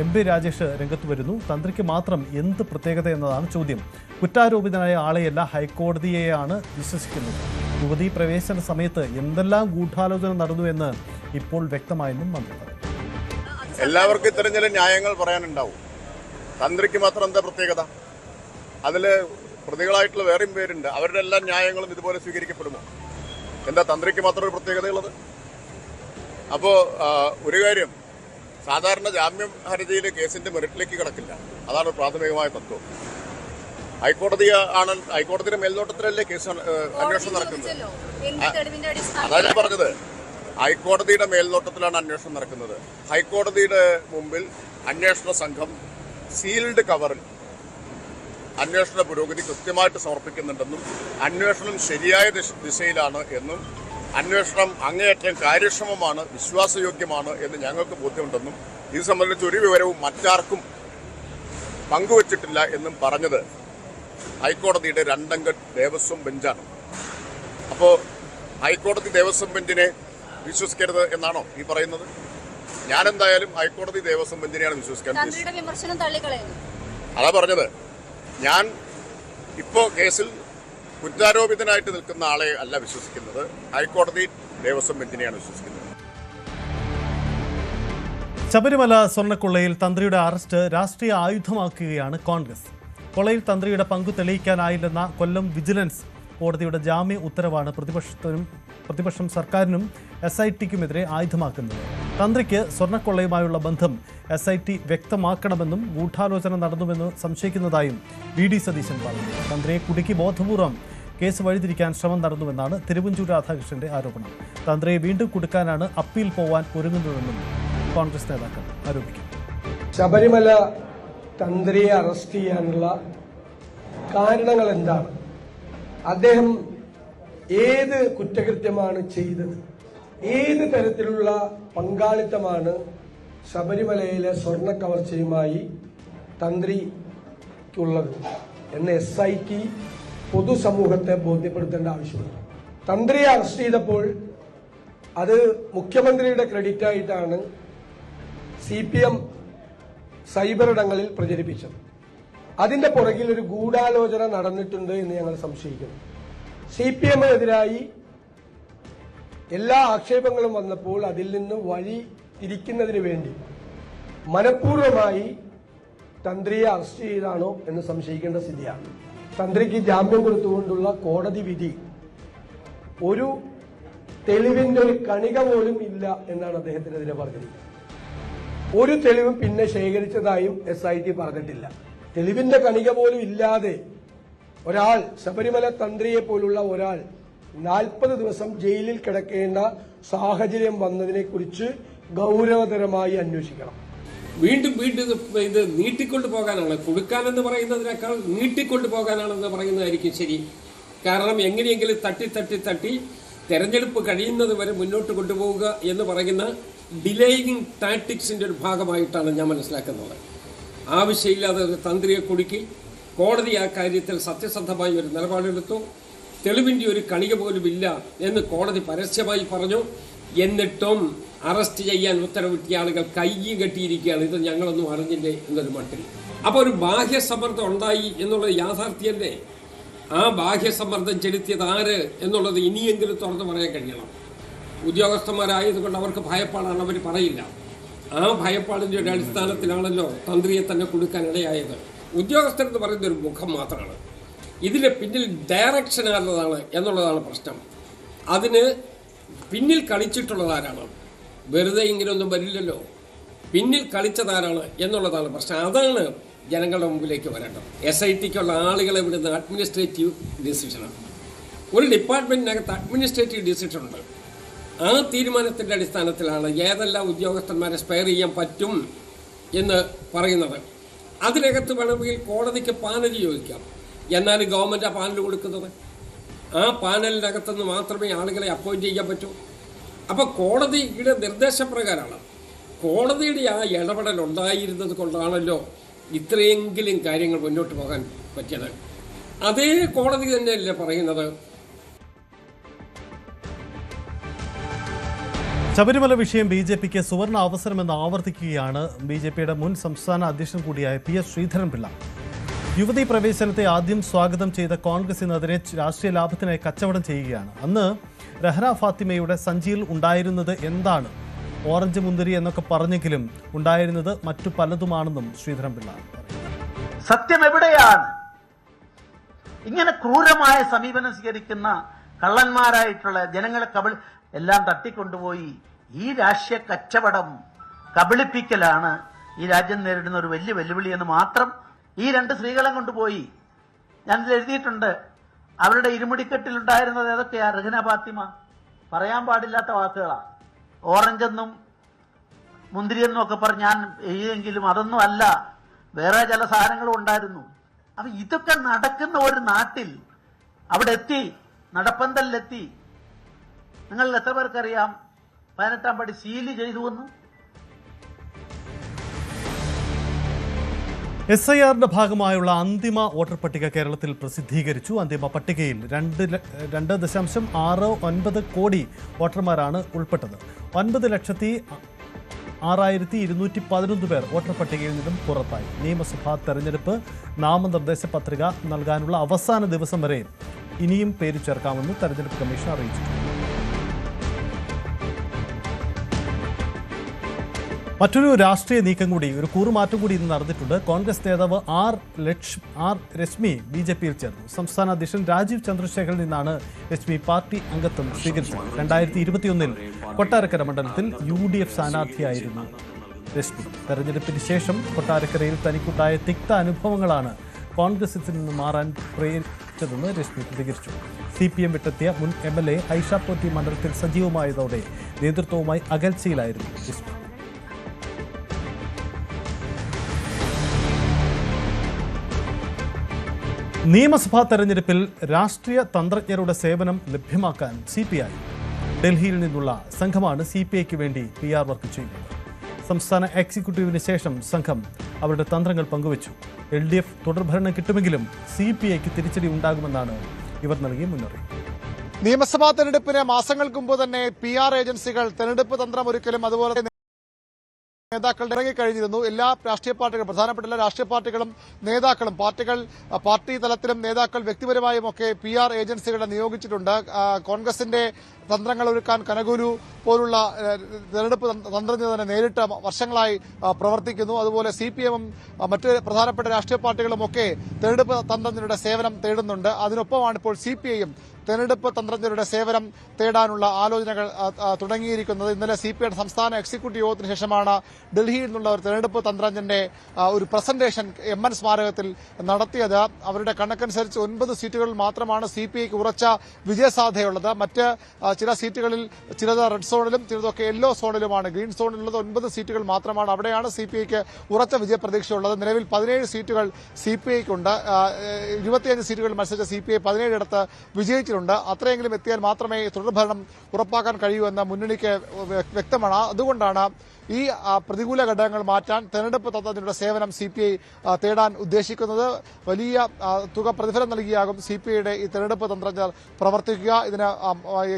Speaker 1: MP രാജേഷ് രംഗത്ത് വരുന്നു. തന്ത്രിക്ക് മാത്രം എന്ത് പ്രത്യേകത എന്നതാണ് ചോദ്യം. കുറ്റാരോപിതനായ ആളെയല്ല, ഹൈക്കോടതിയെയാണ് വിശ്വസിക്കുന്നത്. യുവതീ പ്രവേശന സമയത്ത് എന്തെല്ലാം ഗൂഢാലോചന നടന്നു എന്ന് ഇപ്പോൾ വ്യക്തമായെന്നും മന്ത്രി പറഞ്ഞു.
Speaker 10: എല്ലാവർക്കും ഇത്തരം ചില ന്യായങ്ങൾ പറയാനുണ്ടാവും. തന്ത്രിക്ക് മാത്രം എന്താ പ്രത്യേകത? അതിൽ പ്രതികളായിട്ടുള്ള വേറെയും പേരുണ്ട്. അവരുടെ എല്ലാ ന്യായങ്ങളും ഇതുപോലെ സ്വീകരിക്കപ്പെടുമോ? എന്താ തന്ത്രിക്ക് മാത്രം ഒരു പ്രത്യേകതയുള്ളത്? അപ്പോൾ ഒരു കാര്യം, സാധാരണ ജാമ്യം ഹർജിയിൽ കേസിന്റെ മെറിറ്റിലേക്ക് കിടക്കില്ല. അതാണ് പ്രാഥമികമായ തത്വം. ഹൈക്കോടതിയുടെ മേൽനോട്ടത്തിലല്ലേ കേസ് അന്വേഷണം നടക്കുന്നത്. അതാണ് പറഞ്ഞത്, ഹൈക്കോടതിയുടെ മേൽനോട്ടത്തിലാണ് അന്വേഷണം നടക്കുന്നത്. ഹൈക്കോടതിയുടെ മുമ്പിൽ അന്വേഷണ സംഘം സീൽഡ് കവറിൽ അന്വേഷണ പുരോഗതി കൃത്യമായിട്ട് സമർപ്പിക്കുന്നുണ്ടെന്നും അന്വേഷണം ശരിയായ ദിശയിലാണ് എന്നും അന്വേഷണം അങ്ങേയറ്റം കാര്യക്ഷമമാണ്, വിശ്വാസയോഗ്യമാണ് എന്ന് ഞങ്ങൾക്ക് ബോധ്യമുണ്ടെന്നും ഇത് സംബന്ധിച്ച് ഒരു വിവരവും മറ്റാർക്കും പങ്കുവച്ചിട്ടില്ല എന്നും പറഞ്ഞത് ഹൈക്കോടതിയുടെ 2 അംഗ ദേവസ്വം ബെഞ്ചാണ്. അപ്പോൾ ഹൈക്കോടതി ദേവസ്വം ബെഞ്ചിനെ വിശ്വസിക്കരുത് എന്നാണോ ഈ പറയുന്നത്? ഞാനെന്തായാലും ഹൈക്കോടതി ദേവസ്വം ബെഞ്ചിനെയാണ് വിശ്വസിക്കാൻ. അതാ പറഞ്ഞത്, ഞാൻ ഇപ്പോൾ കേസിൽ കുറ്റാരോപിതനായിട്ട് നിൽക്കുന്ന ആളെ അല്ല വിശ്വസിക്കുന്നത്, ഹൈക്കോടതി ദേവസ്വം ബെഞ്ചിനെയാണ് വിശ്വസിക്കുന്നത്.
Speaker 1: ശബരിമല സ്വർണ്ണക്കൊള്ളയിൽ തന്ത്രിയുടെ അറസ്റ്റ് രാഷ്ട്രീയ ആയുധമാക്കുകയാണ് കോൺഗ്രസ്. കൊള്ളയിൽ തന്ത്രിയുടെ പങ്കു തെളിയിക്കാനായില്ലെന്ന കൊല്ലം വിജിലൻസ് കോടതിയുടെ ജാമ്യ ഉത്തരവാണ് പ്രതിപക്ഷം സർക്കാരിനും SITക്കുമെതിരെ ആയുധമാക്കുന്നത്. തന്ത്രിക്ക് സ്വർണ്ണക്കൊള്ളയുമായുള്ള ബന്ധം SIT വ്യക്തമാക്കണമെന്നും ഗൂഢാലോചന നടന്നുവെന്ന് സംശയിക്കുന്നതായും VD സതീശൻ പറഞ്ഞു. തന്ത്രിയെ കുടുക്കി ബോധപൂർവം കേസ് വഴിതിരിക്കാൻ ശ്രമം നടന്നുവെന്നാണ് തിരുവഞ്ചൂർ രാധാകൃഷ്ണന്റെ ആരോപണം. തന്ത്രിയെ വീണ്ടും കുടുക്കാനാണ് അപ്പീൽ പോവാൻ ഒരുങ്ങുന്നതെന്നും കോൺഗ്രസ് നേതാക്കൾ ആരോപിക്കുന്നു.
Speaker 5: ശബരിമല തന്ത്രിയെ അറസ്റ്റ് ചെയ്യാനുള്ള കാരണങ്ങൾ എന്താണ്? അദ്ദേഹം ഏത് കുറ്റകൃത്യമാണ് ചെയ്തത്? ഏത് തരത്തിലുള്ള പങ്കാളിത്തമാണ് ശബരിമലയിലെ സ്വർണ്ണ കവർച്ചയുമായി തന്ത്രിക്കുള്ളത് എന്ന് SIT പൊതുസമൂഹത്തെ ബോധ്യപ്പെടുത്തേണ്ട ആവശ്യമുണ്ട്. തന്ത്രിയെ അറസ്റ്റ് ചെയ്തപ്പോൾ അത് മുഖ്യമന്ത്രിയുടെ ക്രെഡിറ്റ് ആയിട്ടാണ് CPM സൈബർ ഇടങ്ങളിൽ പ്രചരിപ്പിച്ചത്. അതിന്റെ പുറകിൽ ഒരു ഗൂഢാലോചന നടന്നിട്ടുണ്ട് എന്ന് ഞങ്ങൾ സംശയിക്കുന്നു. CPMനെതിരായി എല്ലാ ആക്ഷേപങ്ങളും വന്നപ്പോൾ അതിൽ നിന്ന് വഴി തിരിക്കുന്നതിന് വേണ്ടി മനഃപൂർവ്വമായി തന്ത്രിയെ അറസ്റ്റ് ചെയ്താണോ എന്ന് സംശയിക്കേണ്ട സ്ഥിതിയാണ്. തന്ത്രിക്ക് ജാമ്യം കൊടുത്തുകൊണ്ടുള്ള കോടതി വിധി ഒരു തെളിവിന്റെ ഒരു കണിക പോലും ഇല്ല എന്നാണ് അദ്ദേഹത്തിനെതിരെ പറഞ്ഞത്. ഒരു തെളിവും പിന്നെ ശേഖരിച്ചതായും SIT പറഞ്ഞിട്ടില്ല. തെളിവിന്റെ കണിക പോലും ഇല്ലാതെ ഒരാൾ, ശബരിമല തന്ത്രിയെ പോലുള്ള ഒരാൾ 40 ദിവസം ജയിലിൽ കിടക്കേണ്ട സാഹചര്യം വന്നതിനെ കുറിച്ച് ഗൗരവതരമായി അന്വേഷിക്കണം.
Speaker 11: വീണ്ടും ഇത് നീട്ടിക്കൊണ്ടു പോകാനാണ്, കൊടുക്കാനെന്ന് പറയുന്നതിനേക്കാൾ നീട്ടിക്കൊണ്ടു പോകാനാണെന്ന് പറയുന്നതായിരിക്കും ശരി. കാരണം എങ്ങനെയെങ്കിലും തട്ടി തെരഞ്ഞെടുപ്പ് കഴിയുന്നത് വരെ മുന്നോട്ട് കൊണ്ടുപോവുക എന്ന് പറയുന്ന ഡിലേയിങ് ടാക്ടിക്സിന്റെ ഒരു ഭാഗമായിട്ടാണ് ഞാൻ മനസ്സിലാക്കുന്നത്. ആവശ്യമില്ലാതെ ഒരു തന്ത്രിയെ കുടുക്കി കോടതി ആ കാര്യത്തിൽ സത്യസന്ധമായി ഒരു നിലപാടെടുത്തു. തെളിവിന്റെ ഒരു കണിക പോലും ഇല്ല എന്ന് കോടതി പരസ്യമായി പറഞ്ഞു. എന്നിട്ടും അറസ്റ്റ് ചെയ്യാൻ ഉത്തരവിട്ടിയ ആളുകൾ കയ്യും കെട്ടിയിരിക്കുകയാണ്. ഇത് ഞങ്ങളൊന്നും അറിഞ്ഞില്ലേ എന്നൊരു മട്ടിൽ. അപ്പോൾ ഒരു ബാഹ്യസമ്മർദ്ദം ഉണ്ടായി എന്നുള്ളത് യാഥാർത്ഥ്യമല്ലേ? ആ ബാഹ്യസമ്മർദ്ദം ചെലുത്തിയത് ആര് എന്നുള്ളത് ഇനിയെങ്കിലും തുറന്നു പറയാൻ കഴിയണം. ഉദ്യോഗസ്ഥന്മാരായതുകൊണ്ട് അവർക്ക് ഭയപ്പാടാണ്, അവർ പറയില്ല. ആ ഭയപ്പാടിന്റെ ഒരു അടിസ്ഥാനത്തിലാണല്ലോ തന്ത്രിയെ തന്നെ കൊടുക്കാൻ ഇടയായത്. ഉദ്യോഗസ്ഥരെന്ന് പറയുന്ന ഒരു മുഖം മാത്രമാണ്. ഇതിന് പിന്നിൽ ഡയറക്ഷൻ ആരുള്ളതാണ് എന്നുള്ളതാണ് പ്രശ്നം. അതിന് പിന്നിൽ കളിച്ചിട്ടുള്ളതാരാണ്? വെറുതെ ഇങ്ങനെയൊന്നും വരില്ലല്ലോ. പിന്നിൽ കളിച്ചതാരാണ് എന്നുള്ളതാണ് പ്രശ്നം. അതാണ് ജനങ്ങളുടെ മുമ്പിലേക്ക് വരേണ്ടത്. SITക്കുള്ള ആളുകളെ വിടുന്ന അഡ്മിനിസ്ട്രേറ്റീവ് ഡിസിഷനാണ്. ഒരു ഡിപ്പാർട്ട്മെന്റിനകത്ത് അഡ്മിനിസ്ട്രേറ്റീവ് ഡിസിഷൻ ഉണ്ട്. ആ തീരുമാനത്തിന്റെ അടിസ്ഥാനത്തിലാണ് ഏതെല്ലാം ഉദ്യോഗസ്ഥന്മാരെ സ്പെയർ ചെയ്യാൻ പറ്റും എന്ന് പറയുന്നത്. അതിനകത്ത് വേണമെങ്കിൽ കോടതിക്ക് പാനൽ ചോദിക്കാം. എന്നാൽ ഗവൺമെന്റ് ആ പാനൽ കൊടുക്കുന്നത്, ആ പാനലിനകത്തുനിന്ന് മാത്രമേ ആളുകളെ അപ്പോയിന്റ് ചെയ്യാൻ പറ്റൂ. അപ്പോൾ കോടതിയുടെ നിർദ്ദേശപ്രകാരമാണ്, കോടതിയുടെ ആ ഇടപെടൽ ഉണ്ടായിരുന്നത് കൊണ്ടാണല്ലോ ഇത്രയെങ്കിലും കാര്യങ്ങൾ മുന്നോട്ട് പോകാൻ പറ്റിയത്. അതേ കോടതി തന്നെയല്ലേ പറയുന്നത്
Speaker 1: ശബരിമല വിഷയം ബി.ജെ.പിക്ക് സുവർണ അവസരമെന്ന് ആവർത്തിക്കുകയാണ് ബി.ജെ.പിയുടെ മുൻ സംസ്ഥാന അധ്യക്ഷൻ കൂടിയായ പി.എസ്. ശ്രീധരൻപിള്ള. യുവതീ പ്രവേശനത്തെ ആദ്യം സ്വാഗതം ചെയ്ത കോൺഗ്രസ് ഇന്ന് അതിനെ രാഷ്ട്രീയ ലാഭത്തിനായി കച്ചവടം ചെയ്യുകയാണ്. അന്ന് രഹ്ന ഫാത്തിമയുടെ സഞ്ചിയിൽ ഉണ്ടായിരുന്നത് എന്താണ്? ഓറഞ്ച് മുന്തിരി എന്നൊക്കെ പറഞ്ഞെങ്കിലും ഉണ്ടായിരുന്നത് മറ്റു പലതുമാണെന്നും ശ്രീധരൻപിള്ള പറഞ്ഞു.
Speaker 12: സത്യം എവിടെയാണ്? ഇങ്ങനെ ക്രൂരമായ സമീപനം സ്വീകരിക്കുന്ന കള്ളന്മാരായിട്ടുള്ള ജനങ്ങളെ എല്ലാം തട്ടിക്കൊണ്ടുപോയി ഈ രാഷ്ട്രീയ കച്ചവടം കബളിപ്പിക്കലാണ് ഈ രാജ്യം നേരിടുന്ന ഒരു വലിയ വെല്ലുവിളി എന്ന് മാത്രം ഈ രണ്ട് സ്ത്രീകളെ കൊണ്ടുപോയി ഞാനിതിൽ എഴുതിയിട്ടുണ്ട്. അവരുടെ ഇരുമുടിക്കെട്ടിലുണ്ടായിരുന്നത് ഏതൊക്കെയാ? റഹ്ന ഫാത്തിമ. പറയാൻ പാടില്ലാത്ത വാക്കുകളാണ്. ഓറഞ്ചെന്നും മുന്തിരിയെന്നും ഒക്കെ പറഞ്ഞ് ഞാൻ എഴുതിയെങ്കിലും അതൊന്നും അല്ല, വേറെ ചില സാധനങ്ങളും ഉണ്ടായിരുന്നു. അപ്പൊ ഇതൊക്കെ നടക്കുന്ന ഒരു നാട്ടിൽ അവിടെ എത്തി, നടപ്പന്തലിലെത്തി. നിങ്ങൾ എത്ര പേർക്കറിയാം 18ാം പടി സീല് ചെയ്തു വന്നു?
Speaker 1: SIR-ന്റെ ഭാഗമായുള്ള അന്തിമ വോട്ടർ പട്ടിക കേരളത്തിൽ പ്രസിദ്ധീകരിച്ചു. അന്തിമ പട്ടികയിൽ 2.69 കോടി വോട്ടർമാരാണ് ഉൾപ്പെട്ടത്. 9,06,211 പേർ വോട്ടർ പട്ടികയിൽ നിന്നും പുറത്തായി. നിയമസഭാ തെരഞ്ഞെടുപ്പ് നാമനിർദ്ദേശ പത്രിക നൽകാനുള്ള അവസാന ദിവസം വരെ ഇനിയും പേര് ചേർക്കാമെന്ന് തെരഞ്ഞെടുപ്പ് കമ്മീഷൻ അറിയിച്ചു. മറ്റൊരു രാഷ്ട്രീയ നീക്കം കൂടി, ഒരു കൂറുമാറ്റം കൂടി ഇന്ന് നടന്നിട്ടുണ്ട്. കോൺഗ്രസ് നേതാവ് ആർ രശ്മി ബി.ജെ.പിയിൽ ചേർന്നു. സംസ്ഥാന അധ്യക്ഷൻ രാജീവ് ചന്ദ്രശേഖറിൽ നിന്നാണ് രശ്മി പാർട്ടി അംഗത്വം സ്വീകരിച്ചത്. 2021 കൊട്ടാരക്കര മണ്ഡലത്തിൽ UDF സ്ഥാനാർത്ഥിയായിരുന്നു രശ്മി. തെരഞ്ഞെടുപ്പിന് ശേഷം കൊട്ടാരക്കരയിൽ തനിക്കുണ്ടായ തിക്ത അനുഭവങ്ങളാണ് കോൺഗ്രസിൽ നിന്ന് മാറാൻ പ്രേരിപ്പിച്ചതെന്ന് രശ്മി പ്രതികരിച്ചു. CPM വിട്ടെത്തിയ മുൻ MLA ഐഷ പോറ്റി മണ്ഡലത്തിൽ സജീവമായതോടെ നേതൃത്വവുമായി അകൽച്ചയിലായിരുന്നു രശ്മി. നിയമസഭാ തെരഞ്ഞെടുപ്പിൽ രാഷ്ട്രീയ തന്ത്രജ്ഞരുടെ സേവനം ലഭ്യമാക്കാൻ CPI ഡൽഹിയിൽ നിന്നുള്ള സംഘമാണ് CPIക്ക് വേണ്ടി PR വർക്ക് ചെയ്യുന്നത്. സംസ്ഥാന എക്സിക്യൂട്ടീവിന് ശേഷം സംഘം അവരുടെ തന്ത്രങ്ങൾ പങ്കുവച്ചു. LDF തുടർഭരണം കിട്ടുമെങ്കിലും CPIക്ക് തിരിച്ചടി ഉണ്ടാകുമെന്നാണ് ഇവർ നൽകിയ മുന്നറിയിപ്പ്.
Speaker 13: നിയമസഭാ തെരഞ്ഞെടുപ്പിന് മാസങ്ങൾക്ക് മുമ്പ് തന്നെ PR ഏജൻസികൾ തെരഞ്ഞെടുപ്പ് തന്ത്രമൊരുക്കലും അതുപോലെ നേതാക്കളുടെ ഇറങ്ങിക്കഴിഞ്ഞിരുന്നു. എല്ലാ രാഷ്ട്രീയ പാർട്ടികളും, പ്രധാനപ്പെട്ട എല്ലാ രാഷ്ട്രീയ പാർട്ടികളും നേതാക്കളും പാർട്ടി തലത്തിലും നേതാക്കൾ വ്യക്തിപരമായും ഒക്കെ PR ഏജൻസികളെ നിയോഗിച്ചിട്ടുണ്ട്. കോൺഗ്രസിന്റെ തന്ത്രങ്ങൾ ഒരുക്കാൻ കനകുരു പോലുള്ള തെരഞ്ഞെടുപ്പ് തന്ത്രജ്ഞ തന്നെ നേരിട്ട് വർഷങ്ങളായി പ്രവർത്തിക്കുന്നു. അതുപോലെ CPM-ഉം മറ്റ് പ്രധാനപ്പെട്ട രാഷ്ട്രീയ പാർട്ടികളും ഒക്കെ തെരഞ്ഞെടുപ്പ് തന്ത്രജ്ഞരുടെ സേവനം തേടുന്നുണ്ട്. അതിനൊപ്പമാണ് ഇപ്പോൾ CPI-യും തെരഞ്ഞെടുപ്പ് തന്ത്രജ്ഞരുടെ സേവനം തേടാനുള്ള ആലോചനകൾ തുടങ്ങിയിരിക്കുന്നത്. ഇന്നലെ CPI-യുടെ സംസ്ഥാന എക്സിക്യൂട്ടീവ് യോഗത്തിന് ശേഷമാണ് ഡൽഹിയിൽ നിന്നുള്ള ഒരു തെരഞ്ഞെടുപ്പ് തന്ത്രജ്ഞന്റെ ഒരു പ്രസന്റേഷൻ MN സ്മാരകത്തിൽ നടത്തിയത്. അവരുടെ കണക്കനുസരിച്ച് 9 സീറ്റുകളിൽ മാത്രമാണ് CPIക്ക് ഉറച്ച വിജയസാധ്യതയുള്ളത്. മറ്റ് ചില സീറ്റുകളിൽ ചിലത് റെഡ് സോണിലും ചിലതൊക്കെ യെല്ലോ സോണിലുമാണ്. ഗ്രീൻ സോണിലുള്ളത് 9 സീറ്റുകൾ മാത്രമാണ്. അവിടെയാണ് CPIക്ക് ഉറച്ച വിജയപ്രതീക്ഷയുള്ളത്. നിലവിൽ 17 സീറ്റുകൾ CPIക്കുണ്ട്. 25 സീറ്റുകൾ മത്സരിച്ച CPI 17 ഇടത്ത് വിജയിച്ചിട്ടുണ്ട്. അത്രയെങ്കിലും എത്തിയാൽ മാത്രമേ തുടർഭരണം ഉറപ്പാക്കാൻ കഴിയൂ എന്ന് മുന്നണിക്ക് വ്യക്തമാണ്. അതുകൊണ്ടാണ് ഈ പ്രതികൂല ഘടകങ്ങൾ മാറ്റാൻ തെരഞ്ഞെടുപ്പ് തന്ത്രജ്ഞരുടെ സേവനം CPI തേടാൻ ഉദ്ദേശിക്കുന്നത്. വലിയ തുക പ്രതിഫലം നൽകിയാകും CPIയുടെ ഈ തെരഞ്ഞെടുപ്പ് തന്ത്രജ്ഞർ പ്രവർത്തിക്കുക. ഇതിന്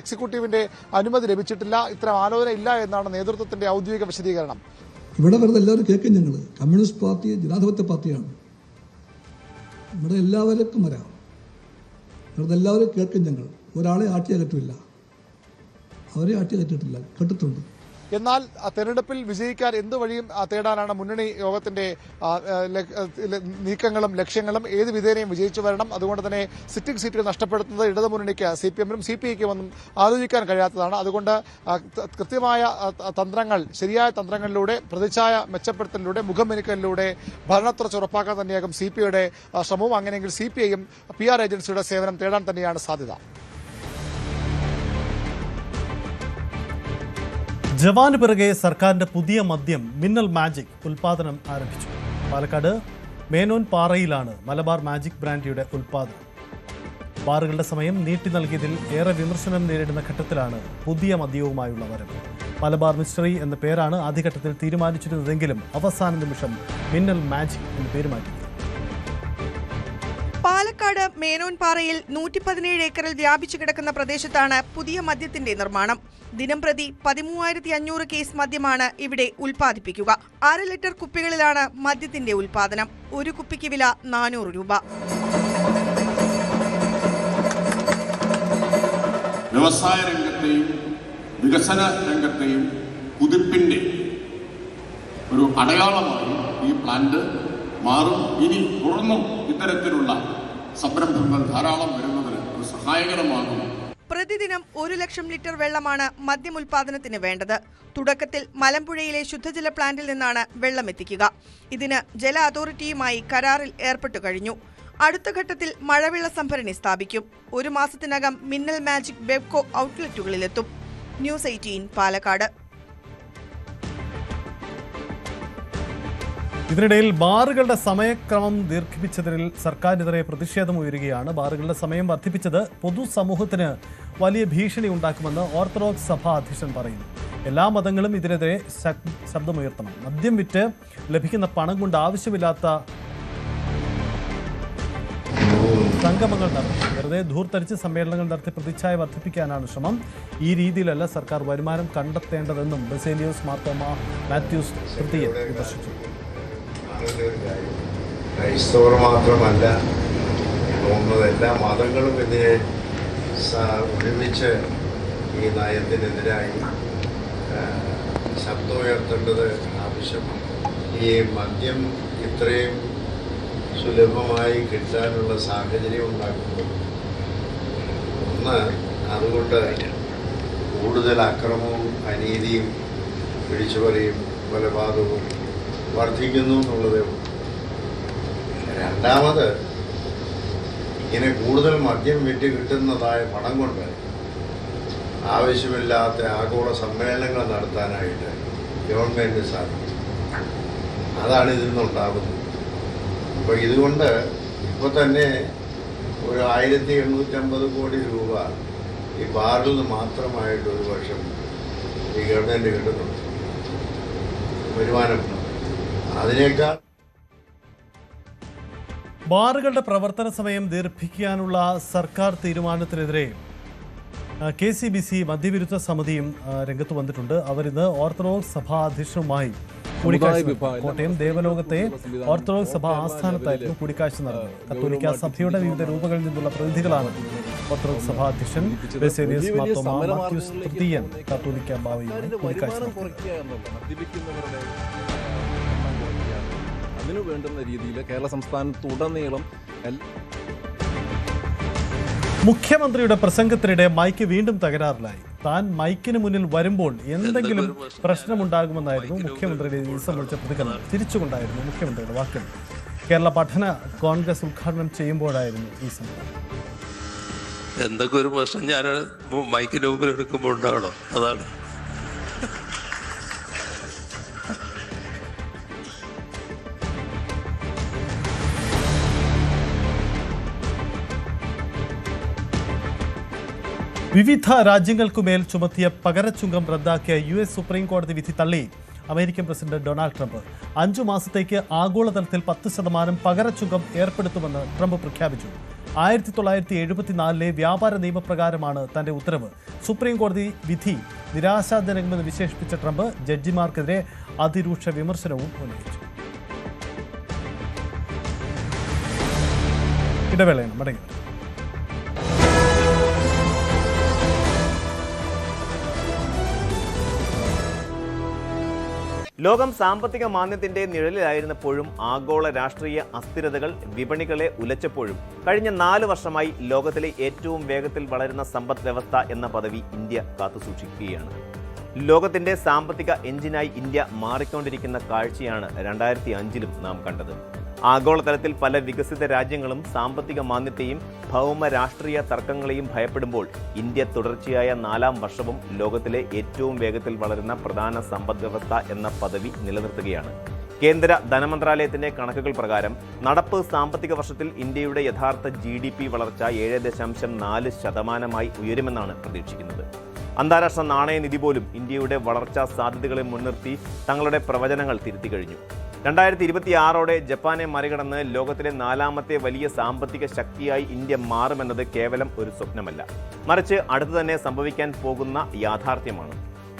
Speaker 13: എക്സിക്യൂട്ടീവിന്റെ അനുമതി ലഭിച്ചിട്ടില്ല. ഇത്തരം ആലോചന ഇല്ല എന്നാണ് നേതൃത്വത്തിന്റെ ഔദ്യോഗിക വിശദീകരണം.
Speaker 14: ഇവിടെ വെറുതെ എല്ലാവരും കേൾക്കും. ഞങ്ങൾ കമ്മ്യൂണിസ്റ്റ് പാർട്ടി ജനാധിപത്യ പാർട്ടിയാണ്. ഇവിടെ എല്ലാവർക്കും വരാം. വെറുതെ എല്ലാവരും കേൾക്കും. ഞങ്ങൾ ഒരാളെ ആട്ടിയകറ്റില്ല, അവരെ ആട്ടിയകറ്റിട്ടില്ല, കേട്ടിട്ടുണ്ട്.
Speaker 13: എന്നാൽ തെരഞ്ഞെടുപ്പിൽ വിജയിക്കാൻ എന്ത് വഴിയും തേടാനാണ് മുന്നണി യോഗത്തിന്റെ നീക്കങ്ങളും ലക്ഷ്യങ്ങളും. ഏത് വിധേനയും വിജയിച്ചു വരണം. അതുകൊണ്ട് തന്നെ സിറ്റിംഗ് സീറ്റുകൾ നഷ്ടപ്പെടുത്തുന്നത് ഇടതുമുന്നണിക്ക് CPM-നും CPIക്കും ഒന്നും ആലോചിക്കാൻ കഴിയാത്തതാണ്. അതുകൊണ്ട് കൃത്യമായ തന്ത്രങ്ങൾ, ശരിയായ തന്ത്രങ്ങളിലൂടെ, പ്രതിച്ഛായ മെച്ചപ്പെടുത്തലിലൂടെ, മുഖമെനുക്കലിലൂടെ ഭരണത്തുറച്ച് ഉറപ്പാക്കാൻ തന്നെയാകും CPIയുടെ ശ്രമവും. അങ്ങനെയെങ്കിൽ CPIയും PR ഏജൻസിയുടെ സേവനം തേടാൻ തന്നെയാണ് സാധ്യത.
Speaker 1: ജവാന് പിറകെ സർക്കാരിന്റെ പുതിയ മദ്യം മിന്നൽ മാജിക് ഉൽപാദനം ആരംഭിച്ചു. പാലക്കാട് മേനോൻ പാറയിലാണ് മലബാർ മാജിക് ബ്രാൻഡിയുടെ ഉൽപാദനം. ബാറുകളുടെ സമയം നീട്ടി നൽകിയതിൽ ഏറെ വിമർശനം നേരിടുന്ന ഘട്ടത്തിലാണ് പുതിയ മദ്യവുമായുള്ള വരവ്. മലബാർ മിസ്റ്ററി എന്ന പേരാണ് ആദ്യഘട്ടത്തിൽ തീരുമാനിച്ചിരുന്നതെങ്കിലും അവസാന നിമിഷം മിന്നൽ മാജിക് എന്ന് പേര് മാറ്റി.
Speaker 15: പാലക്കാട് മേനോൻപാറയിൽ 117 ഏക്കറിൽ വ്യാപിച്ചു കിടക്കുന്ന പ്രദേശത്താണ് പുതിയ മദ്യത്തിന്റെ നിർമ്മാണം. ദിനംപ്രതി 13,500 കേസ് മദ്യമാണ് ഇവിടെ ഉൽപ്പാദിപ്പിക്കുക. 1/2 ലിറ്റർ കുപ്പികളിലാണ് മദ്യത്തിന്റെ ഉൽപ്പാദനം. ഒരു കുപ്പിക്ക് വില 400 രൂപ.
Speaker 16: വ്യവസായ രംഗത്തെയും വികസന രംഗത്തെയും കുതിപ്പിന്റെ ഒരു അടയാളമായി ഈ പ്ലാന്റ് മാറും. ഇനി തുടർന്നും ഇത്തരത്തിലുള്ള സംരംഭങ്ങൾ ധാരാളം വരുന്നതിന് ഒരു സഹായകരമാകും.
Speaker 15: പ്രതിദിനം 1 ലക്ഷം ലിറ്റർ വെള്ളമാണ് മദ്യം ഉൽപാദനത്തിന് വേണ്ടത്. തുടക്കത്തിൽ മലമ്പുഴയിലെ ശുദ്ധജല പ്ലാന്റിൽ നിന്നാണ് വെള്ളം എത്തിക്കുക. ഇതിന് ജല അതോറിറ്റിയുമായി കരാറിൽ ഏർപ്പെട്ടു കഴിഞ്ഞു. അടുത്ത ഘട്ടത്തിൽ മഴവെള്ള സംഭരണി സ്ഥാപിക്കും. 1 മാസത്തിനകം മിന്നൽ മാജിക് ബെവ്കോ ഔട്ട്ലെറ്റുകളിലെത്തും. ന്യൂസ് 18 പാലക്കാട്.
Speaker 1: ഇതിനിടയിൽ ബാറുകളുടെ സമയക്രമം ദീർഘിപ്പിച്ചതിൽ സർക്കാരിനെതിരെ പ്രതിഷേധം ഉയരുകയാണ്. ബാറുകളുടെ സമയം വർദ്ധിപ്പിച്ചത് പൊതുസമൂഹത്തിന് വലിയ ഭീഷണി ഉണ്ടാക്കുമെന്ന് ഓർത്തഡോക്സ് സഭാ അധ്യക്ഷൻ പറയുന്നു. എല്ലാ മതങ്ങളും ഇതിനെതിരെ ശബ്ദമുയർത്തണം. മദ്യം വിറ്റ് ലഭിക്കുന്ന പണം കൊണ്ട് ആവശ്യമില്ലാത്ത സംഗമങ്ങൾ നടത്തി വെറുതെ ധൂർത്തരിച്ച് സമ്മേളനങ്ങൾ നടത്തി പ്രതിച്ഛായ വർദ്ധിപ്പിക്കാനാണ് ശ്രമം. ഈ രീതിയിലല്ല സർക്കാർ വരുമാനം കണ്ടെത്തേണ്ടതെന്നും ബസേലിയോസ് മാർത്തോമ മാത്യൂസ് തൃതീയൻ വിമർശിച്ചു.
Speaker 17: ക്രൈസ്തവർ മാത്രമല്ല തോന്നുന്നത് എല്ലാ മതങ്ങളും ഇതിനെ ഒരുമിച്ച് ഈ നയത്തിനെതിരായി ശബ്ദമുയർത്തേണ്ടത് ആവശ്യമാണ്. ഈ മദ്യം ഇത്രയും സുലഭമായി കിട്ടാനുള്ള സാഹചര്യം ഉണ്ടാക്കുന്നത് ഒന്ന്, അതുകൊണ്ട് കൂടുതൽ അക്രമവും അനീതിയും പിടിച്ചുപറിയും കൊലപാതകവും വർദ്ധിക്കുന്നു എന്നുള്ളതേ ഉള്ളൂ. രണ്ടാമത്, ഇങ്ങനെ കൂടുതൽ മദ്യം വിറ്റ് കിട്ടുന്നതായ പണം കൊണ്ട് ആവശ്യമില്ലാത്ത ആഗോള സമ്മേളനങ്ങൾ നടത്താനായിട്ട് ഗവൺമെൻറ് സാധിക്കും. അതാണ് ഇതിൽ നിന്നുണ്ടാകുന്നത്. അപ്പോൾ ഇതുകൊണ്ട് ഇപ്പോൾ തന്നെ ഒരു 1850 കോടി രൂപ ഈ ബാറിൽ നിന്ന് മാത്രമായിട്ട് ഒരു വർഷം ഈ ഗവൺമെൻറ് കിട്ടുന്നുണ്ട് വരുമാനം. അതിനേക്കാൾ
Speaker 1: ബാറുകളുടെ പ്രവർത്തന സമയം ദീർഘിപ്പിക്കാനുള്ള സർക്കാർ തീരുമാനത്തിനെതിരെ KCBC മദ്യവിരുദ്ധ സമിതിയും രംഗത്ത് വന്നിട്ടുണ്ട്. അവരിന്ന് ഓർത്തഡോക്സ് സഭാ അധ്യക്ഷനുമായി കൂടിക്കാഴ്ച കോട്ടയം ദേവലോകത്തെ ഓർത്തഡോക്സ് സഭ ആസ്ഥാനത്തായിരുന്നു കൂടിക്കാഴ്ച നടന്നത്. കത്തോലിക്ക സഭയുടെ വിവിധ രൂപകളിൽ നിന്നുള്ള പ്രതിനിധികളാണ് ഓർത്തഡോക്സ് സഭാ അധ്യക്ഷൻ ബസേലിയോസ് മാർത്തോമ മാത്യൂസ് തൃതീയൻ കത്തോലിക്ക ബാവയുമായി കൂടിക്കാഴ്ച
Speaker 18: അതിനു വേണ്ടുന്ന രീതിയിൽ കേരള സംസ്ഥാനത്തുടനീളം
Speaker 1: മുഖ്യമന്ത്രിയുടെ പ്രസംഗത്തിനിടെ മൈക്ക് വീണ്ടും തകരാറിലായി. താൻ മൈക്കിന് മുന്നിൽ വരുമ്പോൾ എന്തെങ്കിലും പ്രശ്നമുണ്ടാകുമെന്നായിരുന്നു മുഖ്യമന്ത്രിയുടെ ഇത് സംബന്ധിച്ച പ്രതികരണം. തിരിച്ചുകൊണ്ടായിരുന്നു മുഖ്യമന്ത്രിയുടെ വാക്കുകൾ. കേരള പഠന കോൺഗ്രസ് ഉദ്ഘാടനം ചെയ്യുമ്പോഴായിരുന്നു ഈ സംഭവം.
Speaker 19: എന്തൊക്കെ ഒരു പ്രശ്നം ഞാൻ മൈക്കിന് മുമ്പിൽ എടുക്കുമ്പോൾ ഉണ്ടാവണം. അതാണ്
Speaker 1: വിവിധ രാജ്യങ്ങൾക്കുമേൽ ചുമത്തിയ പകരച്ചുങ്കം റദ്ദാക്കിയ US സുപ്രീം കോടതി വിധി തള്ളി അമേരിക്കൻ പ്രസിഡന്റ് ഡൊണാൾഡ് ട്രംപ്. 5 മാസത്തേക്ക് ആഗോളതലത്തിൽ 10% പകരച്ചുങ്കം ഏർപ്പെടുത്തുമെന്ന് ട്രംപ് പ്രഖ്യാപിച്ചു. 1974 വ്യാപാര നിയമപ്രകാരമാണ് തന്റെ ഉത്തരവ്. സുപ്രീം കോടതി വിധി നിരാശാജനകമെന്ന് വിശേഷിപ്പിച്ച ട്രംപ് ജഡ്ജിമാർക്കെതിരെ അതിരൂക്ഷ വിമർശനവും ഉന്നയിച്ചു. ഇടവേളയാണ് മടങ്ങി.
Speaker 20: ലോകം സാമ്പത്തിക മാന്ദ്യത്തിന്റെ നിഴലിലായിരുന്നപ്പോഴും ആഗോള രാഷ്ട്രീയ അസ്ഥിരതകൾ വിപണികളെ ഉലച്ചപ്പോഴും കഴിഞ്ഞ 4 വർഷമായി ലോകത്തിലെ ഏറ്റവും വേഗത്തിൽ വളരുന്ന സമ്പദ് വ്യവസ്ഥ എന്ന പദവി ഇന്ത്യ കാത്തുസൂക്ഷിക്കുകയാണ്. ലോകത്തിന്റെ സാമ്പത്തിക എഞ്ചിനായി ഇന്ത്യ മാറിക്കൊണ്ടിരിക്കുന്ന കാഴ്ചയാണ് 2005-ലും നാം കണ്ടത്. ആഗോളതലത്തിൽ പല വികസിത രാജ്യങ്ങളും സാമ്പത്തിക മാന്ദ്യത്തെയും ഭൗമ രാഷ്ട്രീയ തർക്കങ്ങളെയും ഭയപ്പെടുമ്പോൾ ഇന്ത്യ തുടർച്ചയായ 4ാം വർഷവും ലോകത്തിലെ ഏറ്റവും വേഗത്തിൽ വളരുന്ന പ്രധാന സമ്പദ് വ്യവസ്ഥ എന്ന പദവി നിലനിർത്തുകയാണ്. കേന്ദ്ര ധനമന്ത്രാലയത്തിന്റെ കണക്കുകൾ പ്രകാരം നടപ്പ് സാമ്പത്തിക വർഷത്തിൽ ഇന്ത്യയുടെ യഥാർത്ഥ GDP വളർച്ച 7.4% ഉയരുമെന്നാണ് പ്രതീക്ഷിക്കുന്നത്. അന്താരാഷ്ട്ര നാണയനിധി പോലും ഇന്ത്യയുടെ വളർച്ചാ സാധ്യതകളെ മുൻനിർത്തി തങ്ങളുടെ പ്രവചനങ്ങൾ തിരുത്തി കഴിഞ്ഞു. 2026 ജപ്പാനെ മറികടന്ന് ലോകത്തിലെ 4ാമത്തെ വലിയ സാമ്പത്തിക ശക്തിയായി ഇന്ത്യ മാറുമെന്നത് കേവലം ഒരു സ്വപ്നമല്ല, മറിച്ച് അടുത്തു തന്നെ സംഭവിക്കാൻ പോകുന്ന യാഥാർത്ഥ്യമാണ്.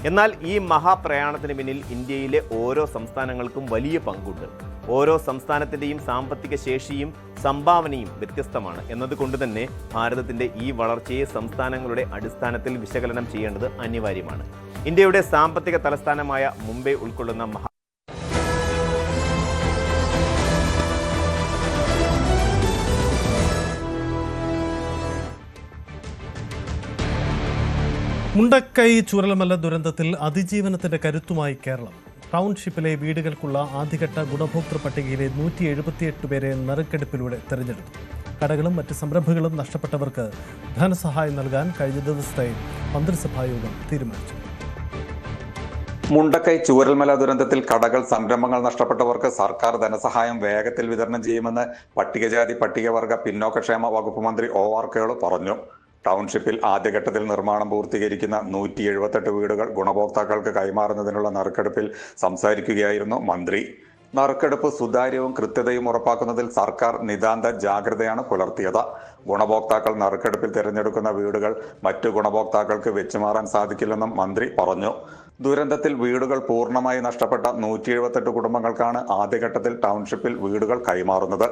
Speaker 20: എന്നാൽ ഈ മഹാപ്രയാണത്തിന് പിന്നിൽ ഇന്ത്യയിലെ ഓരോ സംസ്ഥാനങ്ങൾക്കും വലിയ പങ്കുണ്ട്. ഓരോ സംസ്ഥാനത്തിൻ്റെയും സാമ്പത്തിക ശേഷിയും സംഭാവനയും വ്യത്യസ്തമാണ് എന്നതുകൊണ്ട് തന്നെ ഭാരതത്തിൻ്റെ ഈ വളർച്ചയെ സംസ്ഥാനങ്ങളുടെ അടിസ്ഥാനത്തിൽ വിശകലനം ചെയ്യേണ്ടത് അനിവാര്യമാണ്. ഇന്ത്യയുടെ സാമ്പത്തിക തലസ്ഥാനമായ മുംബൈ ഉൾക്കൊള്ളുന്ന
Speaker 1: മുണ്ടക്കൈ ചൂരൽമല ദുരന്തത്തിൽ അതിജീവനത്തിന്റെ കരുത്തുമായി കേരളം. ടൗൺഷിപ്പിലെ വീടുകൾക്കുള്ള ആദ്യഘട്ട ഗുണഭോക്തൃ പട്ടികയിലെ 178 പേരെ നറുക്കെടുപ്പിലൂടെ തെരഞ്ഞെടുത്തു. കടകളും മറ്റ് സംരംഭങ്ങളും നഷ്ടപ്പെട്ടവർക്ക് ധനസഹായം നൽകാൻ കഴിഞ്ഞ ദിവസത്തെ മന്ത്രിസഭായോഗം തീരുമാനിച്ചു.
Speaker 21: മുണ്ടക്കൈ ചൂരൽമല ദുരന്തത്തിൽ കടകൾ, സംരംഭങ്ങൾ നഷ്ടപ്പെട്ടവർക്ക് സർക്കാർ ധനസഹായം വേഗത്തിൽ വിതരണം ചെയ്യുമെന്ന് പട്ടികജാതി പട്ടികവർഗ പിന്നോക്കക്ഷേമ വകുപ്പ് മന്ത്രി OR കേളു പറഞ്ഞു. ടൗൺഷിപ്പിൽ ആദ്യഘട്ടത്തിൽ നിർമ്മാണം പൂർത്തീകരിക്കുന്ന 178 വീടുകൾ ഗുണഭോക്താക്കൾക്ക് കൈമാറുന്നതിനുള്ള നറുക്കെടുപ്പിൽ സംസാരിക്കുകയായിരുന്നു മന്ത്രി. നറുക്കെടുപ്പ് സുതാര്യവും കൃത്യതയും ഉറപ്പാക്കുന്നതിൽ സർക്കാർ നിതാന്ത ജാഗ്രതയാണ് പുലർത്തിയത്. ഗുണഭോക്താക്കൾ നറുക്കെടുപ്പിൽ തിരഞ്ഞെടുക്കുന്ന വീടുകൾ മറ്റു ഗുണഭോക്താക്കൾക്ക് വെച്ചുമാറാൻ സാധിക്കില്ലെന്നും മന്ത്രി പറഞ്ഞു. ദുരന്തത്തിൽ വീടുകൾ പൂർണ്ണമായി നഷ്ടപ്പെട്ട 178 കുടുംബങ്ങൾക്കാണ് ആദ്യഘട്ടത്തിൽ ടൗൺഷിപ്പിൽ വീടുകൾ കൈമാറുന്നത്.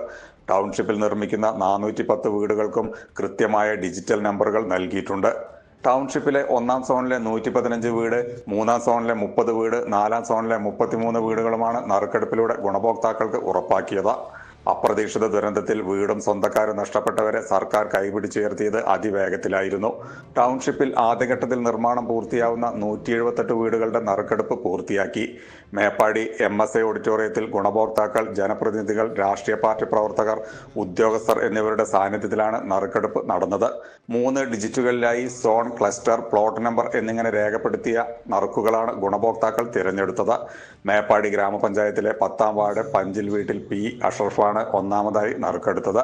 Speaker 21: ടൗൺഷിപ്പിൽ നിർമ്മിക്കുന്ന 410 വീടുകൾക്കും കൃത്യമായ ഡിജിറ്റൽ നമ്പറുകൾ നൽകിയിട്ടുണ്ട്. ടൗൺഷിപ്പിലെ 1ാം സോണിലെ 115 വീട്, 3ാം സോണിലെ 30 വീട്, 4ാം സോണിലെ 33 വീടുകളുമാണ് നറുക്കെടുപ്പിലൂടെ ഗുണഭോക്താക്കൾക്ക് ഉറപ്പാക്കിയത്. അപ്രതീക്ഷിത ദുരന്തത്തിൽ വീടും സ്വന്തക്കാരും നഷ്ടപ്പെട്ടവരെ സർക്കാർ കൈപിടിച്ചുയർത്തിയത് അതിവേഗത്തിലായിരുന്നു. ടൗൺഷിപ്പിൽ ആദ്യഘട്ടത്തിൽ നിർമ്മാണം പൂർത്തിയാവുന്ന 178 വീടുകളുടെ നറുക്കെടുപ്പ് പൂർത്തിയാക്കി. മേപ്പാടി MSA ഓഡിറ്റോറിയത്തിൽ ഗുണഭോക്താക്കൾ, ജനപ്രതിനിധികൾ, രാഷ്ട്രീയ പാർട്ടി പ്രവർത്തകർ, ഉദ്യോഗസ്ഥർ എന്നിവരുടെ സാന്നിധ്യത്തിലാണ് നറുക്കെടുപ്പ് നടന്നത്. 3 ഡിജിറ്റുകളിലായി സോൺ, ക്ലസ്റ്റർ, പ്ലോട്ട് നമ്പർ എന്നിങ്ങനെ രേഖപ്പെടുത്തിയ നറുക്കുകളാണ് ഗുണഭോക്താക്കൾ തിരഞ്ഞെടുത്തത്. മേപ്പാടി ഗ്രാമപഞ്ചായത്തിലെ 10ാം വാർഡ് പഞ്ചിൽ വീട്ടിൽ P. അഷറഫാണ് ഒന്നാമതായി നറുക്കെടുത്തത്.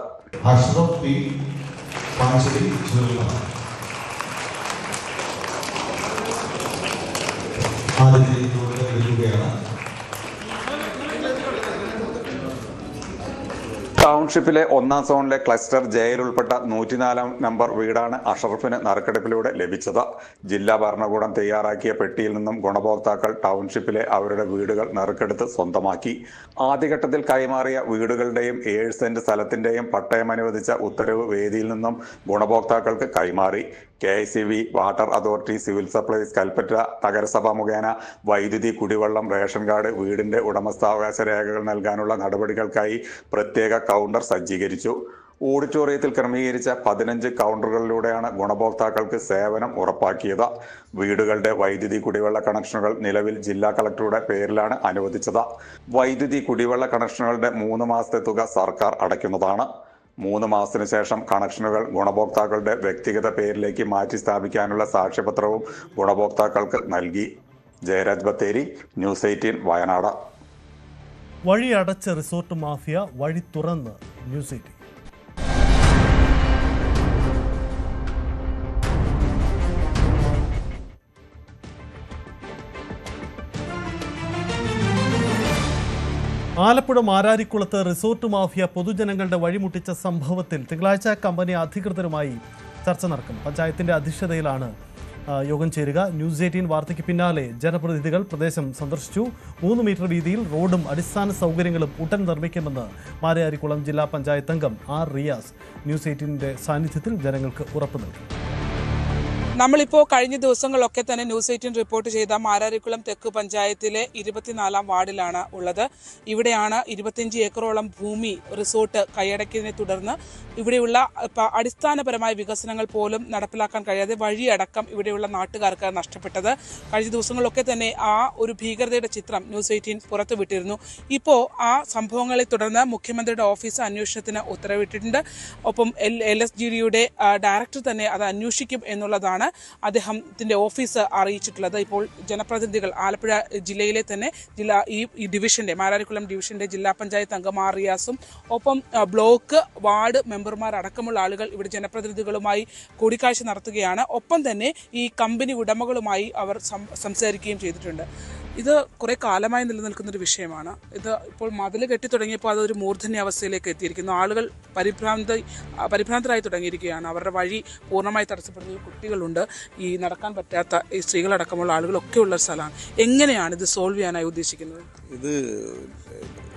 Speaker 21: ടൗൺഷിപ്പിലെ 1ാം സോണിലെ ക്ലസ്റ്റർ ജയിൽ ഉൾപ്പെട്ട 104ാം നമ്പർ വീടാണ് അഷറഫിന് നറുക്കെടുപ്പിലൂടെ ലഭിച്ചത്. ജില്ലാ ഭരണകൂടം തയ്യാറാക്കിയ പെട്ടിയിൽ നിന്നും ഗുണഭോക്താക്കൾ ടൗൺഷിപ്പിലെ അവരുടെ വീടുകൾ നറുക്കെടുത്ത് സ്വന്തമാക്കി. ആദ്യഘട്ടത്തിൽ കൈമാറിയ വീടുകളുടെയും 7 സെന്റ് സ്ഥലത്തിന്റെയും പട്ടയം അനുവദിച്ച ഉത്തരവ് വേദിയിൽ നിന്നും ഗുണഭോക്താക്കൾക്ക് കൈമാറി. KICV, water authority, civil supplies, Kalpetta നഗരസഭ മുഖേന വൈദ്യുതി, കുടിവെള്ളം, റേഷൻ കാർഡ്, വീടിന്റെ ഉടമസ്ഥാവകാശ രേഖകൾ നൽകാനുള്ള നടപടികൾക്കായി പ്രത്യേക കൗണ്ടർ സജ്ജീകരിച്ചു. ഓഡിറ്റോറിയത്തിൽ ക്രമീകരിച്ച 15 കൗണ്ടറുകളിലൂടെയാണ് ഗുണഭോക്താക്കൾക്ക് സേവനം ഉറപ്പാക്കിയത്. വീടുകളുടെ വൈദ്യുതി, കുടിവെള്ള കണക്ഷനുകൾ നിലവിൽ ജില്ലാ കളക്ടറുടെ പേരിലാണ് അനുവദിച്ചത്. വൈദ്യുതി, കുടിവെള്ള കണക്ഷനുകളുടെ 3 മാസത്തെ തുക സർക്കാർ അടയ്ക്കുന്നതാണ്. 3 മാസത്തിനു ശേഷം കണക്ഷനുകൾ ഗുണഭോക്താക്കളുടെ വ്യക്തിഗത പേരിലേക്ക് മാറ്റി സ്ഥാപിക്കാനുള്ള സാക്ഷ്യപത്രവും ഗുണഭോക്താക്കൾക്ക് നൽകി. ജയരാജ് ബത്തേരി, ന്യൂസ് 18 വയനാട്.
Speaker 1: വഴി അടച്ച റിസോർട്ട് മാഫിയ, വഴി തുറന്ന് ന്യൂസ് 18. ആലപ്പുഴ മാരാരിക്കുളത്ത് റിസോർട്ട് മാഫിയ പൊതുജനങ്ങളുടെ വഴിമുട്ടിച്ച സംഭവത്തിൽ തിങ്കളാഴ്ച കമ്പനി അധികൃതരുമായി ചർച്ച നടക്കും. പഞ്ചായത്തിന്റെ അധ്യക്ഷതയിലാണ് യോഗം ചേരുക. ന്യൂസ് 18 വാർത്തയ്ക്ക് പിന്നാലെ ജനപ്രതിനിധികൾ പ്രദേശം സന്ദർശിച്ചു. 3 മീറ്റർ വീതിയിൽ റോഡും അടിസ്ഥാന സൗകര്യങ്ങളും ഉടൻ നിർമ്മിക്കുമെന്ന് മാരാരിക്കുളം ജില്ലാ പഞ്ചായത്ത് അംഗം R. റിയാസ് ന്യൂസ് 18ന്റെ സാന്നിധ്യത്തിൽ ജനങ്ങൾക്ക് ഉറപ്പു നൽകി.
Speaker 22: നമ്മളിപ്പോൾ കഴിഞ്ഞ ദിവസങ്ങളൊക്കെ തന്നെ ന്യൂസ് 18 റിപ്പോർട്ട് ചെയ്ത മാരാരിക്കുളം തെക്ക് പഞ്ചായത്തിലെ 24ാം വാർഡിലാണ് ഉള്ളത്. ഇവിടെയാണ് 25 ഏക്കറോളം ഭൂമി റിസോർട്ട് കൈയടക്കിയതിനെ തുടർന്ന് ഇവിടെയുള്ള അടിസ്ഥാനപരമായ വികസനങ്ങൾ പോലും നടപ്പിലാക്കാൻ കഴിയാതെ വഴിയടക്കം ഇവിടെയുള്ള നാട്ടുകാർക്ക് നഷ്ടപ്പെട്ടത്. കഴിഞ്ഞ ദിവസങ്ങളിലൊക്കെ തന്നെ ആ ഒരു ഭീകരതയുടെ ചിത്രം ന്യൂസ് 18 പുറത്തുവിട്ടിരുന്നു. ഇപ്പോൾ ആ സംഭവങ്ങളെ തുടർന്ന് മുഖ്യമന്ത്രിയുടെ ഓഫീസ് അന്വേഷണത്തിന് ഉത്തരവിട്ടിട്ടുണ്ട്. ഒപ്പം LSGDയുടെ ഡയറക്ടർ തന്നെ അത് അന്വേഷിക്കും എന്നുള്ളതാണ് അദ്ദേഹത്തിന്റെ ഓഫീസ് അറിയിച്ചിട്ടുള്ളത്. ഇപ്പോൾ ജനപ്രതിനിധികൾ ആലപ്പുഴ ജില്ലയിലെ തന്നെ ഈ ഡിവിഷന്റെ മാരാരിക്കുളം ഡിവിഷന്റെ ജില്ലാ പഞ്ചായത്ത് അംഗം R. റിയാസും ഒപ്പം ബ്ലോക്ക്, വാർഡ് മെമ്പർമാർ അടക്കമുള്ള ആളുകൾ ഇവിടെ ജനപ്രതിനിധികളുമായി കൂടിക്കാഴ്ച നടത്തുകയാണ്. ഒപ്പം തന്നെ ഈ കമ്പനി ഉടമകളുമായി അവർ സംസാരിക്കുകയും ചെയ്തിട്ടുണ്ട്. ഇത് കുറേ കാലമായി നിലനിൽക്കുന്നൊരു വിഷയമാണ്. ഇത് ഇപ്പോൾ മതിൽ കെട്ടി തുടങ്ങിയപ്പോൾ അതൊരു മൂർധന്യാവസ്ഥയിലേക്ക് എത്തിയിരിക്കുന്നു. ആളുകൾ പരിഭ്രാന്തരായി തുടങ്ങിയിരിക്കുകയാണ്. അവരുടെ വഴി പൂർണ്ണമായി തടസ്സപ്പെടുന്ന കുട്ടികളുണ്ട്, ഈ നടക്കാൻ പറ്റാത്ത ഈ സ്ത്രീകളടക്കമുള്ള ആളുകളൊക്കെ ഉള്ള സ്ഥലമാണ്. എങ്ങനെയാണ് ഇത് സോൾവ് ചെയ്യാനായി ഉദ്ദേശിക്കുന്നത്?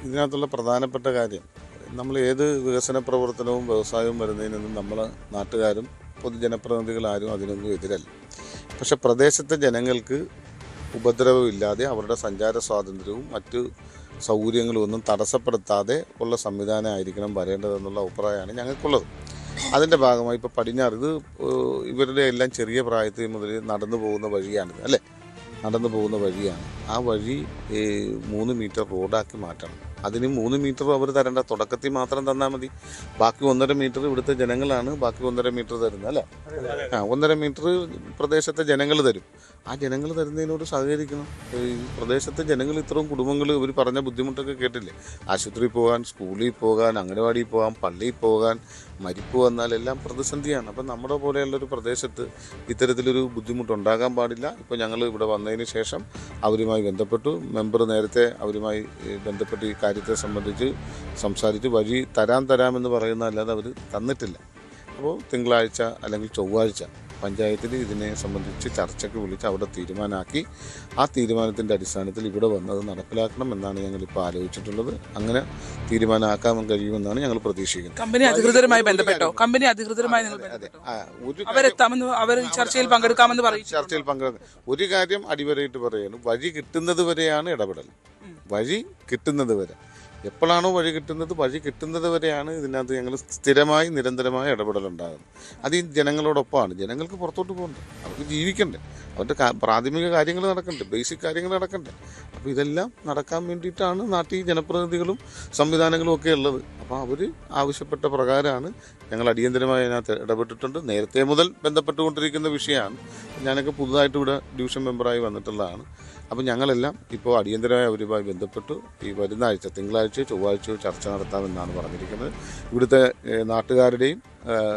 Speaker 2: ഇതിനകത്തുള്ള പ്രധാനപ്പെട്ട കാര്യം, നമ്മൾ ഏത് വികസന പ്രവർത്തനവും വ്യവസായവും വരുന്നതിനൊന്നും നമ്മൾ നാട്ടുകാരും പൊതുജനപ്രതിനിധികളാരും അതിനൊന്നും എതിരല്ല. പക്ഷെ പ്രദേശത്തെ ജനങ്ങൾക്ക് ഉപദ്രവമില്ലാതെ അവരുടെ സഞ്ചാര സ്വാതന്ത്ര്യവും മറ്റ് സൗകര്യങ്ങളും ഒന്നും തടസ്സപ്പെടുത്താതെ ഉള്ള സംവിധാനമായിരിക്കണം വരേണ്ടതെന്നുള്ള അഭിപ്രായമാണ് ഞങ്ങൾക്കുള്ളത്. അതിൻ്റെ ഭാഗമായി ഇപ്പോൾ പടിഞ്ഞാറ് ഇത് ഇവരുടെ എല്ലാം ചെറിയ പ്രായത്തിൽ മുതൽ നടന്നു പോകുന്ന വഴിയാണിത്, അല്ലേ? നടന്നു പോകുന്ന വഴിയാണ്. ആ വഴി 3 മീറ്റർ റോഡാക്കി മാറ്റണം. അതിന് 3 മീറ്റർ അവർ തരേണ്ട, തുടക്കത്തിൽ മാത്രം തന്നാൽ മതി. ബാക്കി 1.5 മീറ്റർ ഇവിടുത്തെ ജനങ്ങളാണ് ബാക്കി 1.5 മീറ്റർ തരുന്നത്, അല്ലേ? 1.5 മീറ്റർ പ്രദേശത്തെ ജനങ്ങൾ തരും. ആ ജനങ്ങൾ തരുന്നതിനോട് സഹകരിക്കണം. ഈ പ്രദേശത്തെ ജനങ്ങൾ ഇത്രയും കുടുംബങ്ങൾ ഇവർ പറഞ്ഞ ബുദ്ധിമുട്ടൊക്കെ കേട്ടില്ലേ? ആശുപത്രിയിൽ പോകാൻ, സ്കൂളിൽ പോകാൻ, അംഗനവാടിയിൽ പോകാൻ, പള്ളിയിൽ പോകാൻ, മരിപ്പ് വന്നാൽ എല്ലാം പ്രതിസന്ധിയാണ്. അപ്പം നമ്മുടെ പോലെയുള്ളൊരു പ്രദേശത്ത് ഇത്തരത്തിലൊരു ബുദ്ധിമുട്ടുണ്ടാകാൻ പാടില്ല. ഇപ്പോൾ ഞങ്ങൾ ഇവിടെ വന്നതിന് ശേഷം അവരുമായി ബന്ധപ്പെട്ടു. മെമ്പർ നേരത്തെ അവരുമായി ബന്ധപ്പെട്ട് ഈ കാര്യത്തെ സംബന്ധിച്ച് സംസാരിച്ച് വഴി തരാമെന്ന് പറയുന്നതല്ലാതെ അവർ തന്നിട്ടില്ല. അപ്പോൾ തിങ്കളാഴ്ച അല്ലെങ്കിൽ ചൊവ്വാഴ്ച പഞ്ചായത്തിൽ ഇതിനെ സംബന്ധിച്ച് ചർച്ചയ്ക്ക് വിളിച്ച് അവിടെ തീരുമാനമാക്കി ആ തീരുമാനത്തിൻ്റെ അടിസ്ഥാനത്തിൽ ഇവിടെ വന്നത് നടപ്പിലാക്കണം എന്നാണ് ഞങ്ങളിപ്പോൾ ആലോചിച്ചിട്ടുള്ളത്. അങ്ങനെ തീരുമാനമാക്കാൻ കഴിയുമെന്നാണ് ഞങ്ങൾ പ്രതീക്ഷിക്കുന്നത്.
Speaker 22: കമ്പനി അധികൃതരുമായി ബന്ധപ്പെട്ടോ? കമ്പനി അധികൃതരുമായി ചർച്ചയിൽ പങ്കെടുക്കാമെന്ന് പറയും.
Speaker 2: ചർച്ചയിൽ പങ്കെടുക്കാം. ഒരു കാര്യം അടിവരയിട്ട് പറയുന്നു, വഴി കിട്ടുന്നത് വരെയാണ് ഇടപെടൽ. വഴി കിട്ടുന്നത് വരെ എപ്പോഴാണോ വഴി കിട്ടുന്നത് വരെയാണ് ഇതിനകത്ത് ഞങ്ങൾ സ്ഥിരമായി നിരന്തരമായ ഇടപെടലുണ്ടാകുന്നത്. അത് ഈ ജനങ്ങളോടൊപ്പമാണ്. ജനങ്ങൾക്ക് പുറത്തോട്ട് പോകണ്ടേ, അവർക്ക് ജീവിക്കണ്ടേ, അവരുടെ പ്രാഥമിക കാര്യങ്ങൾ നടക്കണ്ടേ, ബേസിക് കാര്യങ്ങൾ നടക്കണ്ടേ. അപ്പോൾ ഇതെല്ലാം നടക്കാൻ വേണ്ടിയിട്ടാണ് നാട്ടിൽ ജനപ്രതിനിധികളും സംവിധാനങ്ങളും ഒക്കെ ഉള്ളത്. അപ്പോൾ അവർ ആവശ്യപ്പെട്ട പ്രകാരമാണ് ഞങ്ങൾ അടിയന്തരമായി അതിനകത്ത് ഇടപെട്ടിട്ടുണ്ട്. നേരത്തെ മുതൽ ബന്ധപ്പെട്ടുകൊണ്ടിരിക്കുന്ന വിഷയമാണ്. ഞാനൊക്കെ പുതുതായിട്ട് ഇവിടെ ഡിവിഷൻ മെമ്പറായി വന്നിട്ടുള്ളതാണ്. അപ്പോൾ ഞങ്ങളെല്ലാം ഇപ്പോൾ അടിയന്തരമായി അവരുമായി ബന്ധപ്പെട്ടു ഈ വരുന്ന ആഴ്ച തിങ്കളാഴ്ചയോ ചൊവ്വാഴ്ചയോ ചർച്ച നടത്താമെന്നാണ് പറഞ്ഞിരിക്കുന്നത്. ഇവിടുത്തെ നാട്ടുകാരുടെയും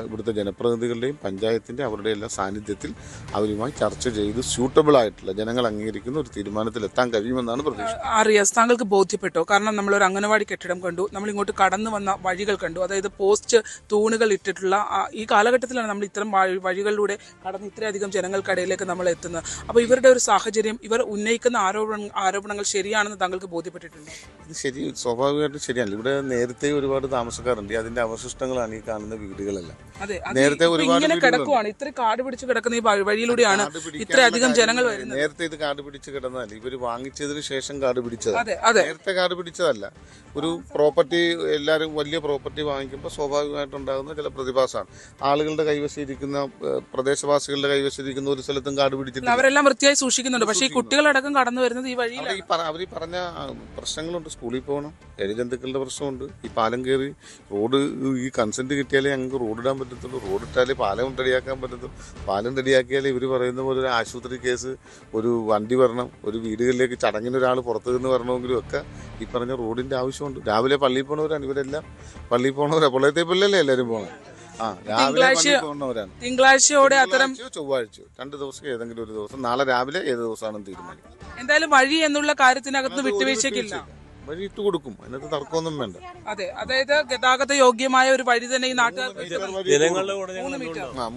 Speaker 2: ഇവിടുത്തെ ജനപ്രതിനിധികളുടെയും പഞ്ചായത്തിൻ്റെ അവരുടെ എല്ലാ സാന്നിധ്യത്തിൽ അവരുമായി ചർച്ച ചെയ്ത് സ്യൂട്ടബിൾ ആയിട്ടുള്ള ജനങ്ങൾ അംഗീകരിക്കുന്ന ഒരു തീരുമാനത്തിൽ എത്താൻ കഴിയുമെന്നാണ് പ്രതീക്ഷ.
Speaker 22: അറിയാം, താങ്കൾക്ക് ബോധ്യപ്പെട്ടോ? കാരണം നമ്മളൊരു അംഗനവാടി കെട്ടിടം കണ്ടു, നമ്മൾ ഇങ്ങോട്ട് കടന്നു വന്ന വഴികൾ കണ്ടു, അതായത് പോസ്റ്റ് തൂണുകൾ ഇട്ടിട്ടുള്ള ഈ കാലഘട്ടത്തിലാണ് നമ്മൾ ഇത്തരം വഴികളിലൂടെ കടന്ന് ഇത്രയധികം ജനങ്ങൾക്കിടയിലേക്ക് നമ്മൾ എത്തുന്നത്. അപ്പോൾ ഇവരുടെ ഒരു സാഹചര്യം, ഇവർ ഉന്നയിക്കുന്ന ആരോപണങ്ങൾ ശരിയാണെന്ന് താങ്കൾക്ക് ബോധ്യപ്പെട്ടിട്ടുണ്ട്?
Speaker 2: ഇത് ശരി, സ്വാഭാവികമായിട്ടും ശരിയല്ല. ഇവിടെ നേരത്തെ ഒരുപാട് താമസക്കാരുണ്ട്. അതിന്റെ അവശിഷ്ടങ്ങളാണ് ഈ കാണുന്ന വീടുകളെല്ലാം. നേരത്തെ ഒരുപാട്
Speaker 22: കിടക്കുവാണ്, ഇത്ര കാട് പിടിച്ച് കിടക്കുന്ന ഈ വഴിയിലൂടെയാണ് ഇത്രയധികം ജനങ്ങൾ വരുന്നത്.
Speaker 2: നേരത്തെ ഇത് കാട് പിടിച്ച് കിടന്നതല്ല, ഇവർ വാങ്ങിച്ചതിന് ശേഷം കാട് പിടിച്ചതാണ്. നേരത്തെ കാട് പിടിച്ചതല്ല. ഒരു പ്രോപ്പർട്ടി, എല്ലാവരും വലിയ പ്രോപ്പർട്ടി വാങ്ങിക്കുമ്പോൾ സ്വാഭാവികമായിട്ടുണ്ടാകുന്ന ചില പ്രതിഭാസമാണ്. ആളുകളുടെ കൈവശം ഇരിക്കുന്ന, പ്രദേശവാസികളുടെ കൈവശം ഇരിക്കുന്ന ഒരു സ്ഥലത്തും കാട് പിടിച്ചിട്ടില്ല.
Speaker 22: അവരെല്ലാം വൃത്തിയായി സൂക്ഷിക്കുന്നുണ്ട്. പക്ഷേ ഈ കുട്ടികളടക്കം കടന്നു വരുന്നത് ഈ വഴിയിൽ.
Speaker 2: അവർ പറഞ്ഞ പ്രശ്നങ്ങളുണ്ട്. സ്കൂളിൽ പോകണം, എഴുജന്തുക്കളുടെ പ്രശ്നമുണ്ട്. ഈ പാലം കയറി റോഡ്, ഈ കൺസെന്റ് കിട്ടിയാലേ ഞങ്ങൾക്ക് റോഡ് ഇടാൻ പറ്റത്തുള്ളൂ. റോഡ് ഇട്ടാലേ പാലം റെഡിയാക്കാൻ പറ്റത്തുള്ളൂ. പാലം റെഡിയാക്കിയാലേ ഇവർ പറയുന്ന പോലെ ഒരു ആശുപത്രി കേസ്, ഒരു വണ്ടി വരണം, ഒരു വീടുകളിലേക്ക് ചടങ്ങിനൊരാൾ പുറത്തു നിന്ന് വരണമെങ്കിലും ഒക്കെ ഈ പറഞ്ഞ റോഡിന്റെ ആവശ്യമുണ്ട്. രാവിലെ പള്ളിയിൽ പോണവരാണ് ഇവരെല്ലാം. പള്ളിയിൽ പോണവരാണ്, പൊള്ളയത്തെ പള്ളിയല്ലേ എല്ലാവരും പോകണം.
Speaker 22: തിങ്കളാഴ്ചയോടെ അത്തരം
Speaker 2: ചൊവ്വാഴ്ചയോ 2 ദിവസം ഏതെങ്കിലും ഒരു ദിവസം, നാളെ രാവിലെ ഏത് ദിവസമാണെന്ന് തീരുമാനിക്കും.
Speaker 22: എന്തായാലും വഴി എന്നുള്ള കാര്യത്തിനകത്ത് വിട്ടുവീഴ്ചയ്ക്കില്ല.
Speaker 2: വഴി ഇട്ട് കൊടുക്കും, അതിനകത്ത് തർക്കമൊന്നും വേണ്ട.
Speaker 22: അതെ, അതായത് ഗതാഗത യോഗ്യമായ ഒരു വഴി തന്നെ ഈ നാട്ടുകാർ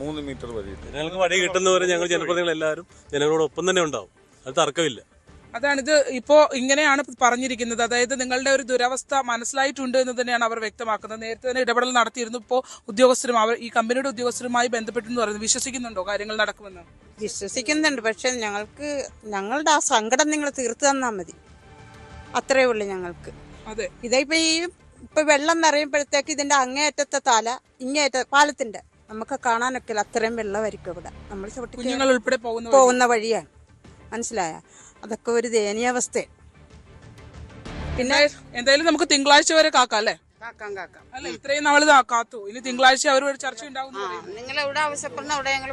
Speaker 2: 3 മീറ്റർ വഴി.
Speaker 4: ഞങ്ങൾക്ക് വഴി കിട്ടുന്നവരെ ഞങ്ങൾ ജനപ്രതിനിധികൾ എല്ലാവരും ജനങ്ങളോടൊപ്പം തന്നെ ഉണ്ടാവും, അത് തർക്കമില്ല.
Speaker 22: അതാണിത്. ഇപ്പോ ഇങ്ങനെയാണ് പറഞ്ഞിരിക്കുന്നത്. അതായത് നിങ്ങളുടെ ഒരു ദുരവസ്ഥ മനസ്സിലായിട്ടുണ്ട് എന്ന് തന്നെയാണ് അവർ വ്യക്തമാക്കുന്നത്. നേരത്തെ തന്നെ ഇടപെടൽ നടത്തിയിരുന്നു. ഇപ്പോൾ ഉദ്യോഗസ്ഥരും ഈ കമ്പനിയുടെ ഉദ്യോഗസ്ഥരുമായി ബന്ധപ്പെട്ടെന്ന് പറയുന്നത്. വിശ്വസിക്കുന്നുണ്ടോ കാര്യങ്ങൾ നടക്കുമെന്ന്?
Speaker 23: വിശ്വസിക്കുന്നുണ്ട്. പക്ഷെ ഞങ്ങളുടെ ആ സങ്കടം നിങ്ങൾ തീർത്തു തന്നാൽ മതി, അത്രേ ഉള്ളൂ ഞങ്ങൾക്ക്.
Speaker 22: അതെ,
Speaker 23: ഇപ്പൊ വെള്ളം നിറയുമ്പോഴത്തേക്ക് ഇതിന്റെ അങ്ങേയറ്റത്തെ തല ഇങ്ങേറ്റ പാലത്തിന്റെ നമുക്ക് കാണാനൊക്കെ അത്രയും വെള്ളമായിരിക്കും ഇവിടെ. നമ്മൾ
Speaker 22: കുഞ്ഞുങ്ങൾ ഉൾപ്പെടെ
Speaker 23: പോകുന്ന വഴിയാണ്, മനസ്സിലായ? അതൊക്കെ ഒരു ദയനീയാവസ്ഥ.
Speaker 22: പിന്നെ എന്തായാലും നമുക്ക് തിങ്കളാഴ്ച വരെ കാക്കാം അല്ലേ? അല്ല, ഇത്രയും നാള് കാത്തു. ഇനി തിങ്കളാഴ്ച അവരോട് ചർച്ച ഉണ്ടാവും.
Speaker 23: നിങ്ങൾ എവിടെ ആവശ്യപ്പെടുന്ന അവിടെ ഞങ്ങൾ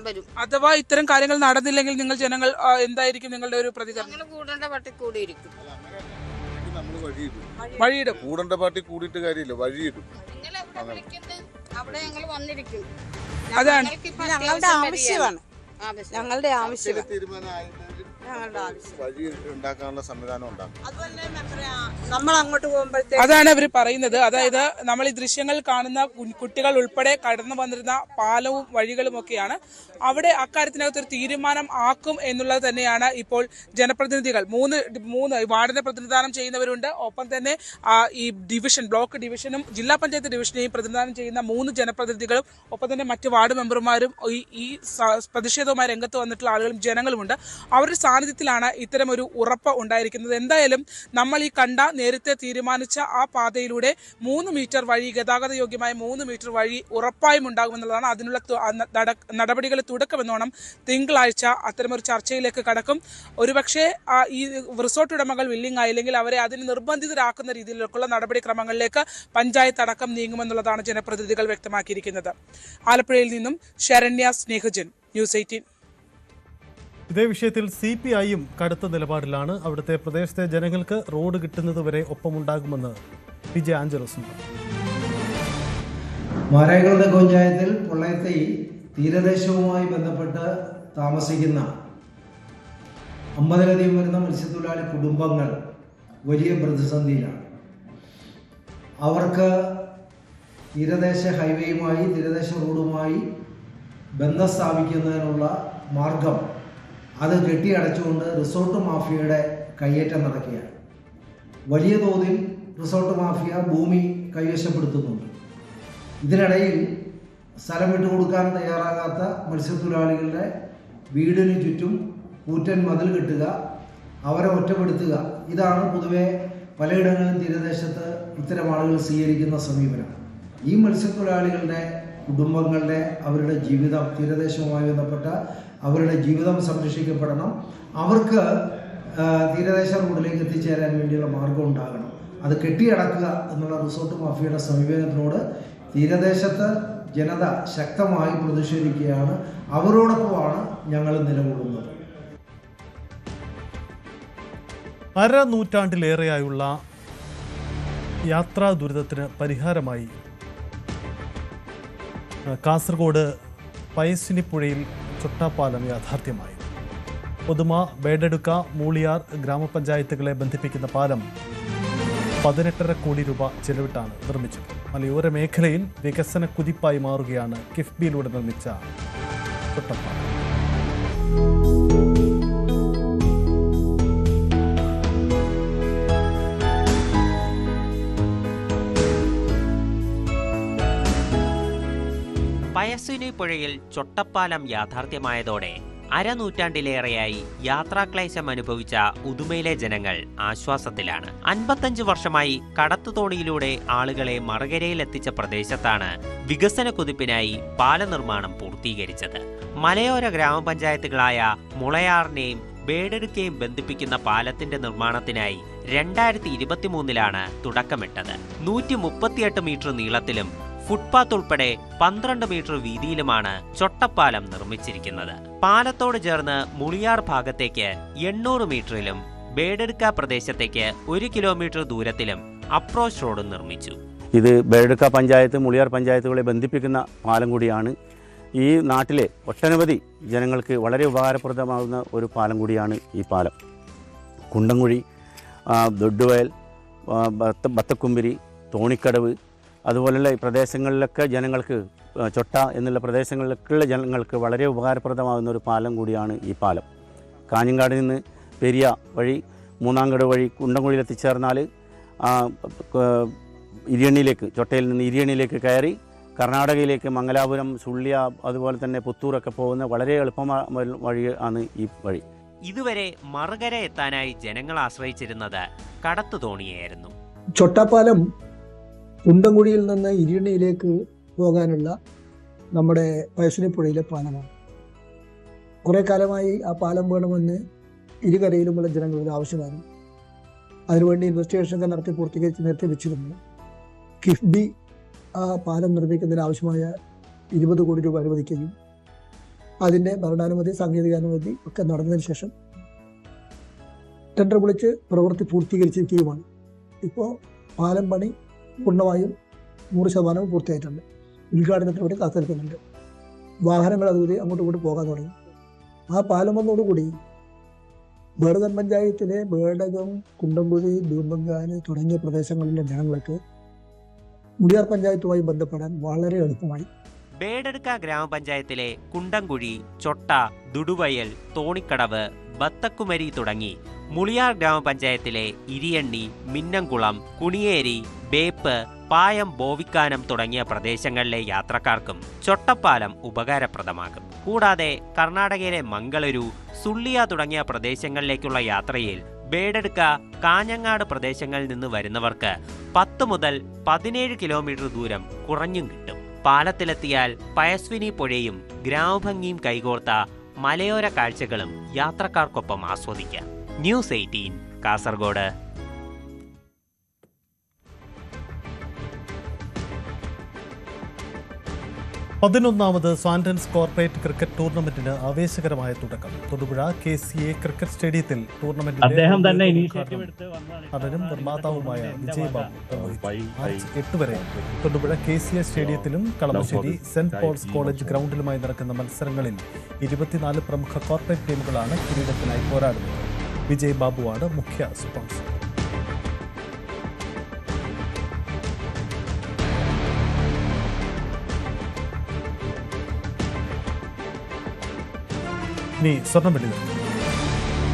Speaker 23: വരും.
Speaker 22: അഥവാ ഇത്തരം കാര്യങ്ങൾ നടന്നില്ലെങ്കിൽ നിങ്ങൾ ജനങ്ങൾ എന്തായിരിക്കും നിങ്ങളുടെ ഒരു പ്രതികരണം?
Speaker 23: കൂടേണ്ട പാർട്ടി കൂടിയിരിക്കും.
Speaker 2: വഴിയിടും. കൂടേണ്ട പാർട്ടി കൂടിയിട്ട് കാര്യമില്ല, വഴിയിടും.
Speaker 23: അവിടെ ഞങ്ങൾ വന്നിരിക്കും.
Speaker 22: അതാണ്
Speaker 23: ഞങ്ങളുടെ ആവശ്യമാണ്, ഞങ്ങളുടെ ആവശ്യം. ഞങ്ങളുടെ ആവശ്യം.
Speaker 2: വഴി ഉണ്ടാക്കാനുള്ള സംവിധാനം ഉണ്ടാക്കും.
Speaker 23: നമ്മൾ അങ്ങോട്ട് പോകുമ്പോഴത്തേക്ക്
Speaker 22: അതാണ് അവർ പറയുന്നത്. അതായത് നമ്മൾ ഈ ദൃശ്യങ്ങൾ കാണുന്ന കുട്ടികൾ ഉൾപ്പെടെ കടന്നു വന്നിരുന്ന പാലവും വഴികളും ഒക്കെയാണ്. അവിടെ അക്കാര്യത്തിനകത്തൊരു തീരുമാനം ആക്കും എന്നുള്ളത് തന്നെയാണ് ഇപ്പോൾ ജനപ്രതിനിധികൾ മൂന്ന് വാർഡിനെ പ്രതിനിധാനം ചെയ്യുന്നവരുണ്ട്. ഒപ്പം തന്നെ ഈ ഡിവിഷൻ, ബ്ലോക്ക് ഡിവിഷനും ജില്ലാ പഞ്ചായത്ത് ഡിവിഷനെയും പ്രതിനിധാനം ചെയ്യുന്ന 3 ജനപ്രതിനിധികളും ഒപ്പം തന്നെ മറ്റ് വാർഡ് മെമ്പർമാരും ഈ പ്രതിഷേധവുമായി രംഗത്ത് വന്നിട്ടുള്ള ആളുകളും ജനങ്ങളുമുണ്ട്. അവരുടെ സാന്നിധ്യത്തിലാണ് ഇത്തരം ഒരു ഉറപ്പ് ഉണ്ടായിരിക്കുന്നത്. എന്തായാലും നമ്മൾ ഈ കണ്ട നേരത്തെ തീരുമാനിച്ച ആ പാതയിലൂടെ 3 മീറ്റർ വഴി, ഗതാഗത യോഗ്യമായ 3 മീറ്റർ വഴി ഉറപ്പായും ഉണ്ടാകുമെന്നുള്ളതാണ്. അതിനുള്ള നടപടികൾ തുടക്കമെന്നോണം തിങ്കളാഴ്ച അത്തരമൊരു ചർച്ചയിലേക്ക് കടക്കും. ഒരുപക്ഷെ ഈ റിസോർട്ട് ഉടമകൾ വില്ലിംഗ് ആയില്ലെങ്കിൽ അവരെ അതിന് നിർബന്ധിതരാക്കുന്ന രീതിയിലേക്കുള്ള നടപടിക്രമങ്ങളിലേക്ക് പഞ്ചായത്ത് അടക്കം നീങ്ങുമെന്നുള്ളതാണ് ജനപ്രതിനിധികൾ വ്യക്തമാക്കിയിരിക്കുന്നത്. ആലപ്പുഴയിൽ നിന്നും ശരണ്യ സ്നേഹജൻ, ന്യൂസ് 18.
Speaker 1: ഇതേ വിഷയത്തിൽ CPIയും കടുത്ത നിലപാടിലാണ്. അവിടുത്തെ പ്രദേശത്തെ ജനങ്ങൾക്ക് റോഡ് കിട്ടുന്നതുവരെ ഒപ്പമുണ്ടാകുമെന്ന് PJ ആഞ്ചലോസ് പറഞ്ഞു.
Speaker 3: മാരായകുളം പഞ്ചായത്തിൽ പൊള്ളയത്തെ തീരദേശവുമായി ബന്ധപ്പെട്ട് താമസിക്കുന്ന 50ലധികം വരുന്ന മത്സ്യത്തൊഴിലാളി കുടുംബങ്ങൾ വലിയ പ്രതിസന്ധിയിലാണ്. അവർക്ക് തീരദേശ ഹൈവേയുമായി, തീരദേശ റോഡുമായി ബന്ധം സ്ഥാപിക്കുന്നതിനുള്ള മാർഗം അത് കെട്ടിയടച്ചുകൊണ്ട് റിസോർട്ട് മാഫിയയുടെ കയ്യേറ്റം നടക്കുകയാണ്. വലിയ തോതിൽ റിസോർട്ട് മാഫിയ ഭൂമി കൈവശപ്പെടുത്തുന്നുണ്ട്. ഇതിനിടയിൽ സ്ഥലം വിട്ടുകൊടുക്കാൻ തയ്യാറാകാത്ത മത്സ്യത്തൊഴിലാളികളുടെ വീടിന് ചുറ്റും കൂറ്റൻ മതിൽ കെട്ടുക, അവരെ ഒറ്റപ്പെടുത്തുക, ഇതാണ് പൊതുവെ പലയിടങ്ങളിലും തീരദേശത്ത് ഇത്തരം ആളുകൾ സ്വീകരിക്കുന്ന സമീപനം. ഈ മത്സ്യത്തൊഴിലാളികളുടെ കുടുംബങ്ങളുടെ അവരുടെ ജീവിതം, തീരദേശവുമായി ബന്ധപ്പെട്ട അവരുടെ ജീവിതം സംരക്ഷിക്കപ്പെടണം. അവർക്ക് തീരദേശ റോഡിലേക്ക് എത്തിച്ചേരാൻ വേണ്ടിയുള്ള മാർഗം ഉണ്ടാകണം. അത് കെട്ടിയടക്കുക എന്നുള്ള റിസോർട്ട് മാഫിയയുടെ സമീപനത്തിനോട് തീരദേശത്ത് ജനത ശക്തമായി പ്രതിഷേധിക്കുകയാണ്. അവരോടൊപ്പമാണ് ഞങ്ങൾ നിലകൊള്ളുന്നത്.
Speaker 1: അരനൂറ്റാണ്ടിലേറെയായുള്ള യാത്രാ ദുരിതത്തിന് പരിഹാരമായി കാസർഗോഡ് പയസ്സിനിപ്പുഴയിൽ ചൊട്ടാപ്പാലം യാഥാർത്ഥ്യമായി. പൊതുമ, ബേഡെടുക്ക, മൂളിയാർ ഗ്രാമപഞ്ചായത്തുകളെ ബന്ധിപ്പിക്കുന്ന പാലം 18.5 കോടി രൂപ ചെലവിട്ടാണ് നിർമ്മിച്ചത്. മലയോര മേഖലയിൽ വികസന കുതിപ്പായി മാറുകയാണ് കിഫ്ബിയിലൂടെ നിർമ്മിച്ച ചൊട്ടപ്പാലം.
Speaker 6: പയസ്സിനി പുഴയിൽ ചൊട്ടപ്പാലം യാഥാർത്ഥ്യമായതോടെ അരനൂറ്റാണ്ടിലേറെയായി യാത്രാക്ലേശം അനുഭവിച്ച ഉദുമയിലെ ജനങ്ങൾ ആശ്വാസത്തിലാണ്. 55 വർഷമായി കടത്തുതോണിയിലൂടെ ആളുകളെ മറുകരയിലെത്തിച്ച പ്രദേശത്താണ് വികസന കുതിപ്പിനായി പാലനിർമ്മാണം പൂർത്തീകരിച്ചത്. മലയോര ഗ്രാമപഞ്ചായത്തുകളായ മുളയാറിനെയും ബേഡെടുക്കയും ബന്ധിപ്പിക്കുന്ന പാലത്തിന്റെ നിർമ്മാണത്തിനായി 2023 തുടക്കമിട്ടത്. 138 മീറ്റർ നീളത്തിലും ഫുട്പാത്ത് ഉൾപ്പെടെ 12 മീറ്റർ വീതിയിലുമാണ് ചൊട്ടപ്പാലം നിർമ്മിച്ചിരിക്കുന്നത്. പാലത്തോട് ചേർന്ന് മുളിയാർ ഭാഗത്തേക്ക് 800 മീറ്ററിലും ബേഡെടുക്ക പ്രദേശത്തേക്ക് 1 കിലോമീറ്റർ ദൂരത്തിലും അപ്രോച്ച് റോഡ് നിർമ്മിച്ചു.
Speaker 7: ഇത് ബേഡെടുക്ക പഞ്ചായത്ത്, മുളിയാർ പഞ്ചായത്തുകളെ ബന്ധിപ്പിക്കുന്ന പാലം കൂടിയാണ്. ഈ നാട്ടിലെ ഒട്ടനവധി ജനങ്ങൾക്ക് വളരെ ഉപകാരപ്രദമാകുന്ന ഒരു പാലം കൂടിയാണ് ഈ പാലം. കുണ്ടംകുഴി, ദൊഡ്ഡുവയൽ, ബത്തക്കുമ്പിരി, തോണിക്കടവ്, അതുപോലുള്ള ഈ പ്രദേശങ്ങളിലൊക്കെ ജനങ്ങൾക്ക്, ചൊട്ട എന്നുള്ള പ്രദേശങ്ങളിലൊക്കെയുള്ള ജനങ്ങൾക്ക് വളരെ ഉപകാരപ്രദമാകുന്ന ഒരു പാലം കൂടിയാണ് ഈ പാലം. കാഞ്ഞങ്ങാട് നിന്ന് പെരിയ വഴി മൂന്നാംകട വഴി കുണ്ടംകുഴിയിൽ എത്തിച്ചേർന്നാൽ ഇരിയണ്ണിയിലേക്ക്, ചൊട്ടയിൽ നിന്ന് ഇരിയണ്ണിയിലേക്ക് കയറി കർണാടകയിലേക്ക് മംഗലാപുരം, സുള്ളിയ, അതുപോലെ തന്നെ പുത്തൂരൊക്കെ പോകുന്ന വളരെ എളുപ്പമായ വഴി ആണ് ഈ വഴി.
Speaker 6: ഇതുവരെ മറുകര എത്താനായി ജനങ്ങൾ ആശ്രയിച്ചിരുന്നത് കടത്തുതോണിയായിരുന്നു.
Speaker 24: ചൊട്ടാപ്പാലം കുണ്ടംകുഴിയിൽ നിന്ന് ഇരിയണ്ണിയിലേക്ക് പോകാനുള്ള നമ്മുടെ പയസ്സിനിപ്പുഴയിലെ പാലമാണ്. കുറേ കാലമായി ആ പാലം വേണമെന്ന് ഇരുകരയിലുമുള്ള ജനങ്ങളുടെ ആവശ്യമായിരുന്നു. അതിനുവേണ്ടി ഇൻവെസ്റ്റിഗേഷനൊക്കെ നടത്തി പൂർത്തീകരിച്ച് നേരത്തെ വെച്ചിരുന്നു. കിഫ്ബി ആ പാലം നിർമ്മിക്കുന്നതിന് ആവശ്യമായ 20 കോടി രൂപ അനുവദിക്കുകയും അതിൻ്റെ ഭരണാനുമതി, സാങ്കേതികാനുമതി ഒക്കെ നടന്നതിന് ശേഷം ടെൻഡർ വിളിച്ച് പ്രവൃത്തി പൂർത്തീകരിച്ചിരിക്കുകയുമാണ്. ഇപ്പോൾ പാലം പണി പൂർണ്ണമായും 100% പൂർത്തിയായിട്ടുണ്ട്. ഉദ്ഘാടനത്തിന് വേണ്ടി കാത്തിരിക്കുന്നുണ്ട്. വാഹനങ്ങൾ അതുവഴി അങ്ങോട്ടും ഇങ്ങോട്ടും പോകാൻ തുടങ്ങി. ആ പാലം വന്നതോടുകൂടി ബേഡകം പഞ്ചായത്തിലെ ബേഡകം, കുണ്ടംകുഴി, ഭീമങ്കാന് തുടങ്ങിയ പ്രദേശങ്ങളിലെ ജനങ്ങൾക്ക് മുളിയാർ പഞ്ചായത്തുമായി ബന്ധപ്പെടാൻ വളരെ എളുപ്പമായി.
Speaker 6: ബേഡെടുക്ക ഗ്രാമപഞ്ചായത്തിലെ കുണ്ടംകുഴി, ചൊട്ട, ദുടുവയൽ, തോണിക്കടവ്, ബത്തക്കുമരി തുടങ്ങി മുളിയാർ ഗ്രാമപഞ്ചായത്തിലെ ഇരിയണ്ണി, മിന്നംകുളം, കുണിയേരി, ബേപ്പ്, പായം, ബോവിക്കാനം തുടങ്ങിയ പ്രദേശങ്ങളിലെ യാത്രക്കാർക്കും ചൊട്ടപ്പാലം ഉപകാരപ്രദമാകും. കൂടാതെ കർണാടകയിലെ മംഗളൂരു, സുള്ളിയ തുടങ്ങിയ പ്രദേശങ്ങളിലേക്കുള്ള യാത്രയിൽ ബേഡെടുക്ക, കാഞ്ഞങ്ങാട് പ്രദേശങ്ങളിൽ നിന്ന് വരുന്നവർക്ക് 10 മുതൽ 17 കിലോമീറ്റർ ദൂരം കുറഞ്ഞും കിട്ടും. പാലത്തിലെത്തിയാൽ പയസ്വിനി പുഴയും ഗ്രാമഭംഗിയും കൈകോർത്ത മലയോര കാഴ്ചകളും യാത്രക്കാർക്കൊപ്പം ആസ്വദിക്കാം. ന്യൂസ് 18 കാസർഗോഡ്.
Speaker 1: പതിനൊന്നാമത് സ്വാൻഡൻസ് കോർപ്പറേറ്റ് ക്രിക്കറ്റ് ടൂർണമെന്റിന് ആവേശകരമായ തുടക്കം. തൊടുപുഴ KCA ക്രിക്കറ്റ് സ്റ്റേഡിയത്തിൽ ടൂർണമെന്റിന്റെ നടനും നിർമ്മാതാവുമായ വിജയ് ബാബു മാർച്ച് 8 വരെ തൊടുപുഴ KCA സ്റ്റേഡിയത്തിലും കളമശ്ശേരി സെന്റ് പോൾസ് കോളേജ് ഗ്രൗണ്ടിലുമായി നടക്കുന്ന മത്സരങ്ങളിൽ 24 പ്രമുഖ കോർപ്പറേറ്റ് ടീമുകളാണ് കിരീടത്തിനായി പോരാടുന്നത്. വിജയ് ബാബുവാണ് മുഖ്യ sponsor.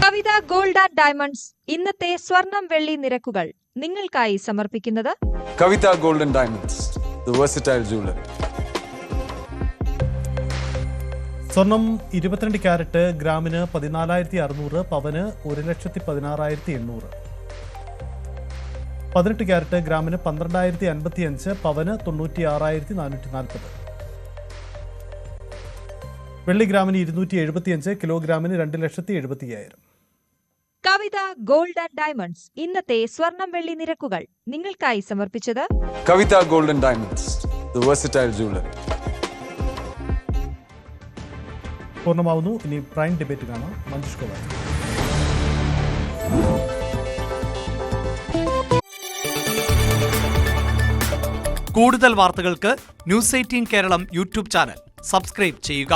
Speaker 5: Kavitha gold and diamonds ഇന്നത്തെ സ്വർണം വെള്ളി നിരക്കുകൾ നിങ്ങൾക്കായി സമർപ്പിക്കുന്നത്
Speaker 18: Kavitha gold and diamonds, the versatile jewellery.
Speaker 1: സ്വർണം 22 ക്യാരറ്റ് ഗ്രാമിന് 14,600, പവന് 1,16,800. 18 ക്യാരറ്റ് ഗ്രാമിന് 12,055, പവന് 96,440. വെള്ളി ഗ്രാമിന് 275, കിലോഗ്രാമിന് 2,70,75.
Speaker 5: കവിത ഗോൾഡ് ആൻഡ് ഡയമണ്ട്സ് ഇന്നത്തെ സ്വർണം വെള്ളി നിരക്കുകൾ നിങ്ങൾക്കായി സമർപ്പിച്ചത്
Speaker 18: Kavitha gold and diamonds, the versatile jewellery.
Speaker 1: പൂർണ്ണമാവുന്നു. ഇനി പ്രൈം ഡിബേറ്റ് കാണാം. മഞ്ജുഷ് കുമാർ.
Speaker 8: കൂടുതൽ വാർത്തകൾക്ക് news 18 Keralam YouTube channel subscribe ചെയ്യുക.